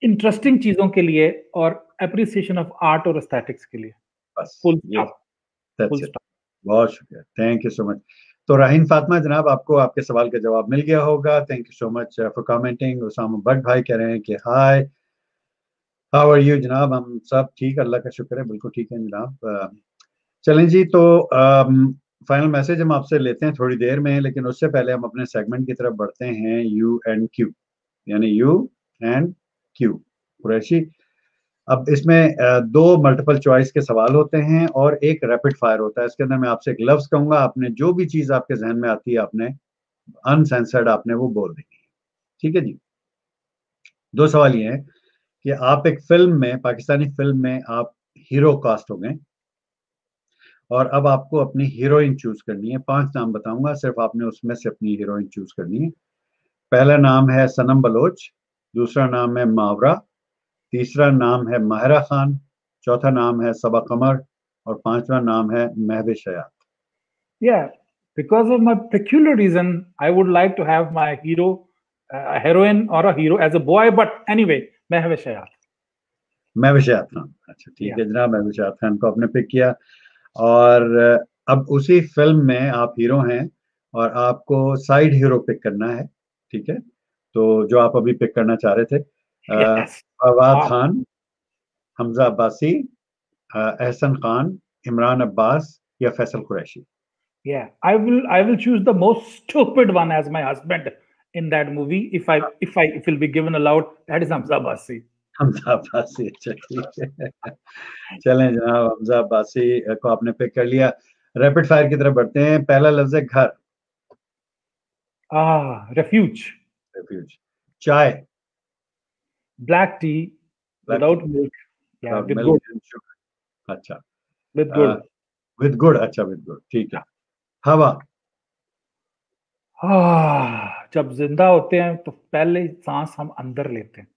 इंटरेस्टिंग चीजों के लिए, और एप्रिसिएशन ऑफ आर्ट और एस्थेटिक्स के लिए। बस फुल ये stop. Full that's it। Stop. बहुत शुक्रिया, थैंक यू सो मच। तो राहीन फातिमा जनाब, आपको आपके सवाल का जवाब मिल गया होगा। Thank you so much for commenting. Usama Bhatt भाई कह रहे हैं कि हाय, हाउ आर यू जनाब? हम सब ठीक, अल्लाह का शुक्र है, बिल्कुल ठीक है जनाब। चलें जी, तो फाइनल मैसेज हम आपसे लेते हैं थोड़ी देर में, लेकिन उससे पहले हम अपने सेगमेंट की तरफ बढ़ते हैं, यू एंड क्यू, यानी यू एंड क्यू कुरैशी। अब इसमें दो मल्टीपल चॉइस के सवाल होते हैं और एक रैपिड फायर होता है। इसके अंदर मैं आपसे एक लफ्ज कहूंगा, आपने जो भी चीज आपके जहन में आती है, आपने अनसेंसर्ड आपने वो बोल देनी है, ठीक है जी? दो सवाल ये हैं कि आप एक फिल्म में, पाकिस्तानी फिल्म में आप हीरो कास्ट हो गए, और अब आपको अपनी हीरोइन चूज करनी है। 5 नाम बताऊंगा, सिर्फ आपने उसमें से अपनी हीरोइन चूज करनी है। पहला नाम है सनम बलोच, दूसरा नाम है मावरा, तीसरा नाम है माहिरा खान, चौथा नाम है सबा कमर, और पांचवा नाम है महविश हयात। Yeah, because of my peculiar reason, I would like to have my hero, a heroine or a hero as a boy. But anyway, Mehwish Hayat. Mahwish हयात खान, अच्छा ठीक Yeah. है जनाब, महविश हयात खान को आपने पिक किया। और अब उसी फिल्म में आप हीरो हैं और आपको साइड हीरो पिक करना है, ठीक है? तो जो आप अभी पिक करना चाह रहे थे, Yes. फवाद Ah, खान, हमजा अब्बासी, एहसन खान, इमरान अब्बास, या Faisal Qureshi. yeah. I will choose the most stupid one as my husband in that movie. If will be given allowed, that is Hamza Basi. Hamza Abbasi, अच्छा ठीक है। चलें जनाब, हमजा अब्बासी को आपने पिक कर लिया। रैपिड फायर की तरफ बढ़ते हैं। पहला लफ्ज है घर। Refuge. रेफ्यूज। चाय। Black tea black T, without milk. Yeah, without with milk good. And sugar, अच्छा। With good. विद गुड़, अच्छा विद गुड़, ठीक है। Yeah. हवा। जब जिंदा होते हैं तो पहले सांस हम अंदर लेते हैं,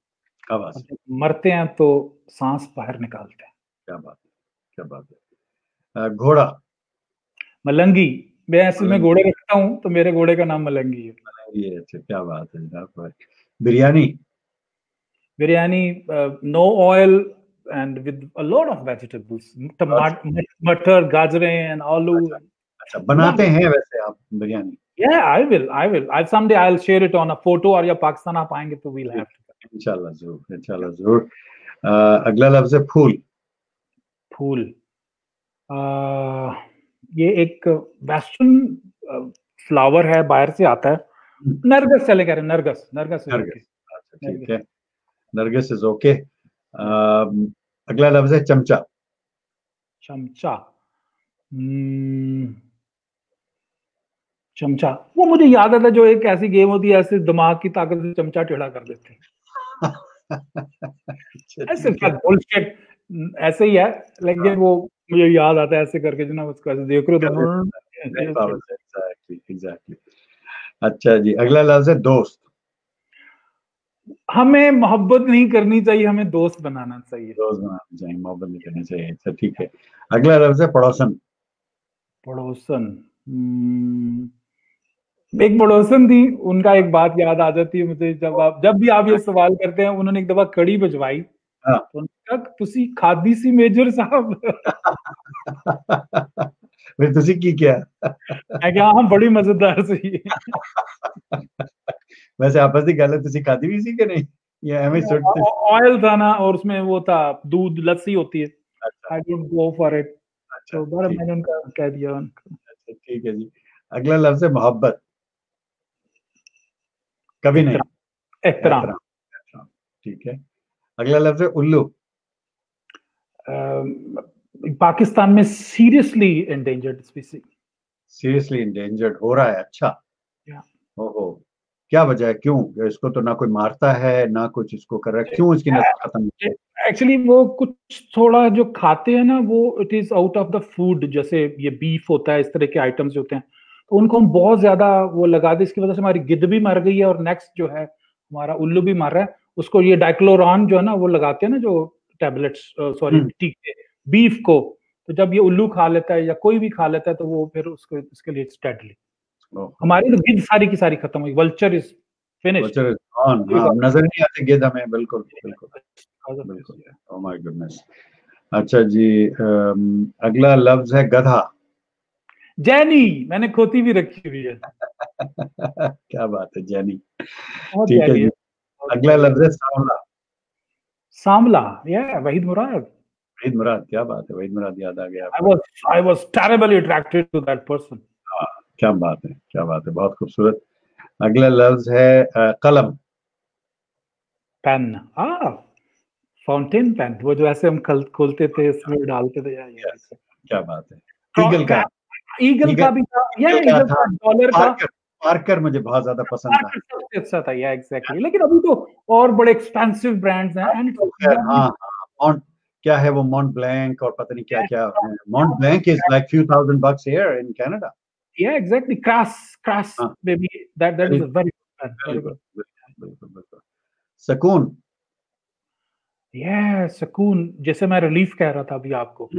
हवा और से, जब मरते हैं तो सांस बाहर निकालते हैं। क्या बात है, क्या बात है। घोड़ा। मलंगी। मैं ऐसे में मलंगी, घोड़े रखता हूँ तो मेरे घोड़े का नाम मलंगी है। मलंगी है, अच्छा क्या बात है जनाब। Biryani. Biryani, no oil, and with a lot of vegetables, matar, gajrein and aloo. अच्छा, बनाते हैं वैसे आप biryani? Yeah, I will. Someday I'll share it on a photo, और या पाकिस्तान आप आएंगे तो we'll have to. इंशाल्लाह जरूर. अगला लफ्ज है फूल. फूल, ये एक वेस्टर्न फ्लावर है, बाहर से आता है. नरगस चले कह रहे, नरगस. अच्छा, ठीक है, नरगिस इज ओके. अगला लफ्ज है चमचा. चमचा, वो मुझे याद आता है जो एक ऐसी गेम होती है, ऐसे दिमाग की ताकत से चमचा टेढ़ा कर देते हैं. ऐसे ही है, लेकिन वो मुझे याद आता है ऐसे करके, जो ना उसको ऐसे देख रहे हो. एग्जैक्टली. अच्छा जी, अगला लफ्ज है दोस्त. हमें मोहब्बत नहीं करनी चाहिए, हमें दोस्त बनाना चाहिए. मोहब्बत नहीं करनी चाहिए. अच्छा, ठीक है. अगला लफ्ज है पड़ोसन. एक पड़ोसन थी, उनका एक बात याद आ जाती है मुझे, जब भी आप ये सवाल करते हैं. उन्होंने एक दफा कड़ी बजवाई, तो उन्होंने कहा तुसी खादी सी मेजर साहब. फिर तुसी की क्या? मैं क्या, हाँ बड़ी मजेदार सी. वैसे आपस की गल है, तुसी खादी भी सी कि नहीं? ये एवं सुटते. ऑयल था ना, और उसमें वो था दूध, लस्सी होती है. I don't go for it. तो मैंने उनका कह दिया उनको. अच्छा, ठीक है जी. अगला लफ्ज है मोहब्बत. कभी नहीं. एहतराम. ठीक है. अगला लफ्ज है उल्लू. पाकिस्तान में seriously endangered species. Seriously endangered हो रहा है. अच्छा. ओहो, क्या वजह है? क्यों इसको तो ना कोई मारता है ना कुछ इसको कर रहा है, क्यों इसकी नस्ल खत्म? एक्चुअली वो कुछ थोड़ा जो खाते हैं ना, वो it is out of the food. जैसे ये बीफ होता है, इस तरह के आइटम्स होते हैं, तो उनको हम बहुत ज्यादा वो लगा दे. इसकी वजह से हमारी गिद्ध भी मर गई है, और नेक्स्ट जो है हमारा उल्लू भी मर रहा है. उसको ये डाइक्लोरॉन जो है ना, वो लगाते हैं ना, जो टैबलेट्स, सॉरी टीके बीफ को. तो जब ये उल्लू खा लेता है या कोई भी खा लेता है, तो वो फिर उसको, इसके लिए डेडली. हमारी तो गिद्ध सारी की सारी खत्म हुई. Vulture is finished. नजर नहीं आते गिद्ध हमें. बिल्कुल. Oh my goodness. अच्छा जी, अगला लफ्ज है गधा. जैनी, मैंने खोती भी रखी हुई है. क्या बात है, जैनी. ठीक है जी. अगला लफ्ज है सांवला. सांवला, या वहीद मुराद. क्या बात है, वहीद मुराद याद आ गया. I was terribly attracted to that person. क्या बात है, बहुत खूबसूरत. अगला लफ्ज है कलम. पेन. फाउंटेन पेन, वो जो ऐसे हम खोलते थे, इसमें डालते थे. क्या बात है. ईगल का भी था. ईगल का, डॉलर का. पार्कर मुझे बहुत ज्यादा पसंद था. सबसे अच्छा था. या एग्जैक्टली. लेकिन अभी तो और बड़े एक्सपेंसिव ब्रांड्स हैं. एंड क्या है वो, मॉन्ट ब्लैंक और पता नहीं क्या क्या. मॉन्ट blank is like few thousand bucks here in Canada. Yeah, exactly. Crass, baby. That is a very good. सकून. सकून, जैसे मैं रिलीफ कह रहा था अभी आपको.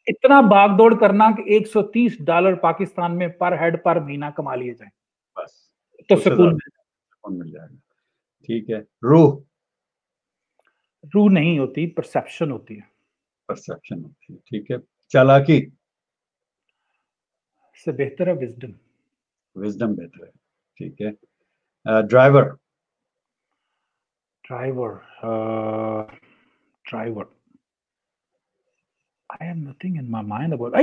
इतना भागदौड़ करना कि $130 पाकिस्तान में पर हेड पर महीना कमा लिए जाए, बस तो सकून मिल जाएगा. ठीक है. रूह नहीं होती, परसेप्शन होती है. ठीक है. चालाकी से बेहतर है विजडम बेहतर है. ठीक है. Driver. I have nothing in my mind about.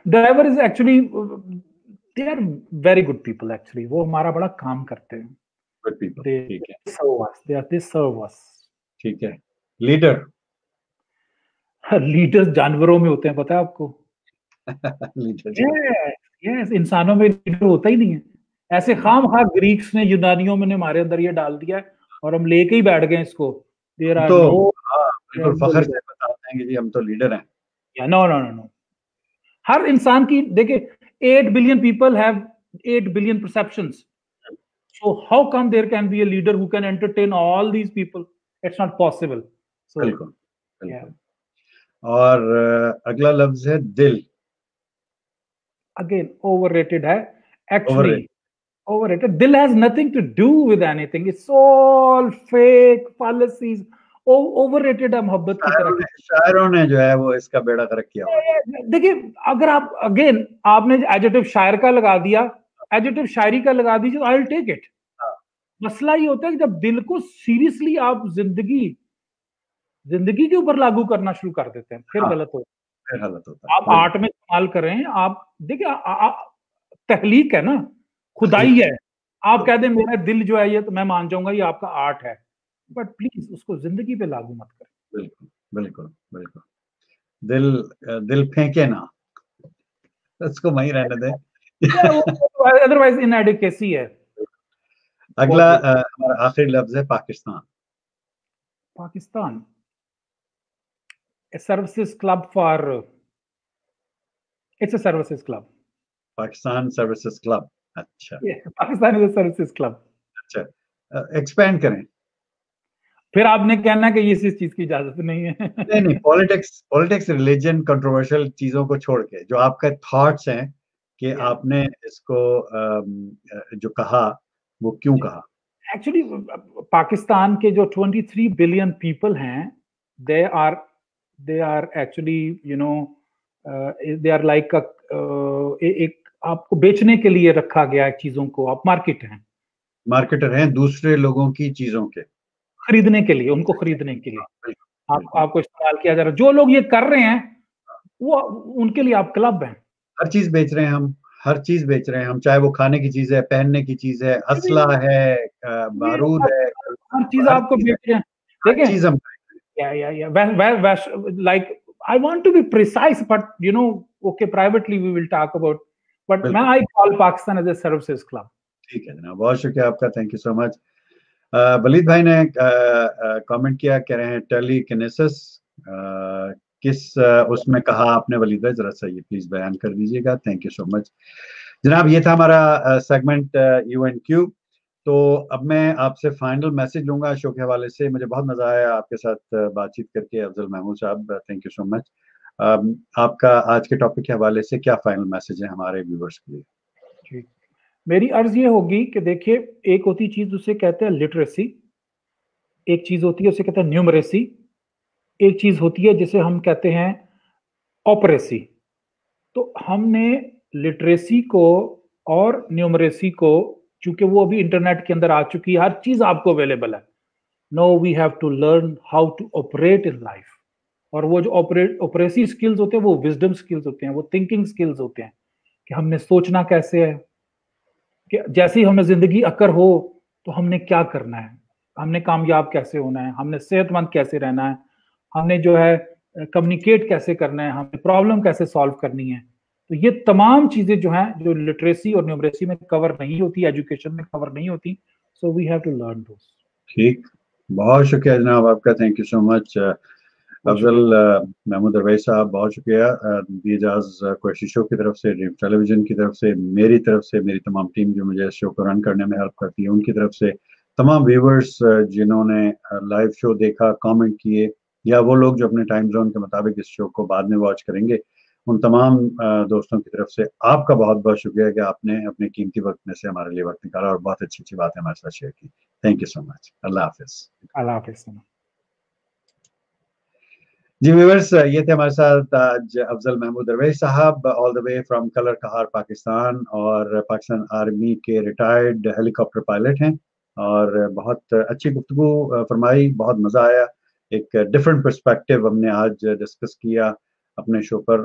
Driver is actually, they are very good people actually. वो हमारा बड़ा काम करते हैं. Good people. They serve us. ठीक है. लीडर. लीडर्स जानवरों में होते हैं, पता है आपको? Yes, इंसानों में लीडर होता ही नहीं है. ऐसे खामखा ग्रीक्स ने, यूनानियों में ने हमारे अंदर ये डाल दिया है, और हम लेके ही बैठ गए इसको. बिल्कुल फख्र से बताते हैं कि जी हम तो लीडर हैं. नो. हर इंसान की देखिए, 8 billion people have 8 billion perceptions. So how come there can be a leader who can entertain all these people? It's not possible. So, बिल्कुल. और अगला लफ्ज है दिल. Again, overrated है. Actually, overrated. Dil has nothing to do with anything. It's all fake policies. Overrated है मोहब्बत की तरह। शायरों ने जो है वो इसका बेड़ा गर्क किया हुआ। देखिए, अगर आप अगेन आपने एडजेक्टिव शायर का लगा दिया, एडजेक्टिव शायरी का लगा दीजिए, तो आई विल टेक इट। मसला ये होता है कि जब दिल को सीरियसली आप जिंदगी के ऊपर लागू करना शुरू कर देते हैं, फिर गलत होता है। आप आर्ट में इस्तेमाल कर रहे हैं, आप देखिए तहलीक है ना, खुदाई है। आप कह दें मेरा दिल जो है ये, तो मैं मान जाऊंगा ये आपका आर्ट है, बट प्लीज उसको जिंदगी पे लागू मत करें। बिल्कुल बिल्कुल बिल्कुल। दिल फेंके ना, उसको वहीं रहने दें। अदरवाइज इनएडिक्वेसी है। अगला हमारा आखिरी लफ्ज है Pakistan. Pakistan, a services club for, it's a services club. Pakistan services club. अच्छा, Pakistan is a services club. अच्छा, एक्सपेंड करें। फिर आपने कहना कि ये इस चीज की इजाजत नहीं है। नहीं, पॉलिटिक्स रिलीजन कंट्रोवर्शियल चीजों को छोड़ के जो आपके थॉट्स हैं कि आपने इसको जो कहा वो क्यों कहा। एक्चुअली पाकिस्तान के जो 23 बिलियन पीपल हैं, they are actually you know they are like एक आपको बेचने के लिए रखा गया है चीजों को। आप मार्केटर हैं दूसरे लोगों की चीजों के खरीदने के लिए, उनको खरीदने के लिए आपको इस्तेमाल किया जा रहा है। जो लोग ये कर रहे हैं वो उनके लिए आप क्लब हैं। हर चीज बेच रहे हैं हम, हर चीज बेच रहे हैं हम, चाहे वो खाने की चीज है, पहनने की चीज है, असला है, बारूद है, हर चीज आपको बेच रहे हैं। देखिए चीज हम like I want to be precise, but you know, okay, privately we will talk about, but मैं I call Pakistan as a services club. ठीक है जनाब, बहुत शुक्रिया आपका, thank you so much. Waleed भाई ने कमेंट किया, कह रहे हैं टेलीकिनेसिस किस उसमें कहा आपने वलीद भाई, जरा सा ये प्लीज बयान कर दीजिएगा। थैंक यू सो मच जनाब। ये था हमारा सेगमेंट U&Q। तो अब मैं आपसे फाइनल मैसेज लूंगा शो के हवाले से। मुझे बहुत मजा आया आपके साथ बातचीत करके अफजल महमूद साहब, थैंक यू सो मच। आपका आज के टॉपिक के हवाले से क्या फाइनल मैसेज है हमारे व्यूवर्स के लिए? मेरी अर्ज ये होगी कि देखिए, एक होती चीज उसे कहते हैं लिटरेसी, एक चीज होती है उसे कहते हैं न्यूमरेसी, एक चीज होती है जिसे हम कहते हैं ऑपरेसी। तो हमने लिटरेसी को और न्यूमरेसी को, चूंकि वो अभी इंटरनेट के अंदर आ चुकी है, हर चीज आपको अवेलेबल है, no we have to learn how to operate in life. और वो जो ऑपरेसी स्किल्स होते हैं वो विजडम स्किल्स होते हैं, वो थिंकिंग स्किल्स होते हैं कि हमने सोचना कैसे है, कि जैसे ही हमें जिंदगी अकर हो तो हमने क्या करना है, हमने कामयाब कैसे होना है, हमने सेहतमंद कैसे रहना है, हमने जो है कम्युनिकेट कैसे करना है, हमें प्रॉब्लम कैसे सॉल्व करनी है। तो ये तमाम चीजें जो हैं, जो लिटरेसी और न्यूमरेसी में कवर नहीं होती, एजुकेशन में कवर नहीं होती, so we have to learn those. ठीक, बहुत शुक्रिया जनाब आपका, thank you so much. Afzal Mahmood Rawaiya साहब, बहुत शुक्रिया। एजाज कुरैशी शो की तरफ से, ड्रीम टेलीविजन की तरफ से, मेरी तरफ से, मेरी तमाम टीम जो मुझे शो को रन करने में हेल्प करती है उनकी तरफ से, तमाम व्यूवर्स जिन्होंने लाइव शो देखा, कमेंट किए, या वो लोग जो अपने टाइम जोन के मुताबिक इस शो को बाद में वॉच करेंगे, उन तमाम दोस्तों की तरफ से आपका बहुत बहुत शुक्रिया कि आपने अपने कीमती वक्त में से हमारे लिए वक्त निकाला और बहुत अच्छी अच्छी बातें हमारे साथ शेयर की। Thank you so much. अल्लाह हाफिज। अल्लाह हाफिज। जी व्यूअर्स, ये थे हमारे साथ आज अफजल महमूद रवैया साहब, all the way from Kallar Kahar Pakistan, और पाकिस्तान आर्मी के रिटायर्ड हेलीकॉप्टर पायलट हैं, और बहुत अच्छी गुफ्तगू फरमाई, बहुत मजा आया। एक डिफरेंट पर्सपेक्टिव हमने आज डिस्कस किया अपने शो पर।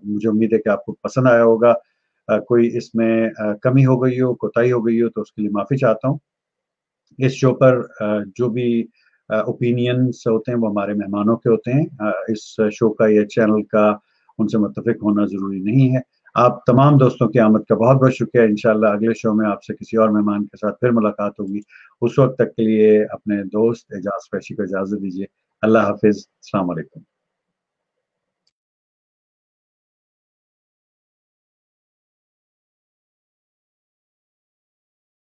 मुझे उम्मीद है कि आपको पसंद आया होगा। कोई इसमें कमी हो गई हो, कोताही हो गई हो, तो उसके लिए माफी चाहता हूँ। इस शो पर जो भी ओपिनियंस होते हैं वो हमारे मेहमानों के होते हैं। इस शो का या चैनल का उनसे मुत्तफिक होना जरूरी नहीं है। आप तमाम दोस्तों की आमद का बहुत बहुत शुक्रिया। इंशाल्लाह अगले शो में आपसे किसी और मेहमान के साथ फिर मुलाकात होगी। उस वक्त तक के लिए अपने दोस्त एजाज कुरैशी को इजाजत दीजिए। अल्लाह हाफिज, अस्सलाम वालेकुम।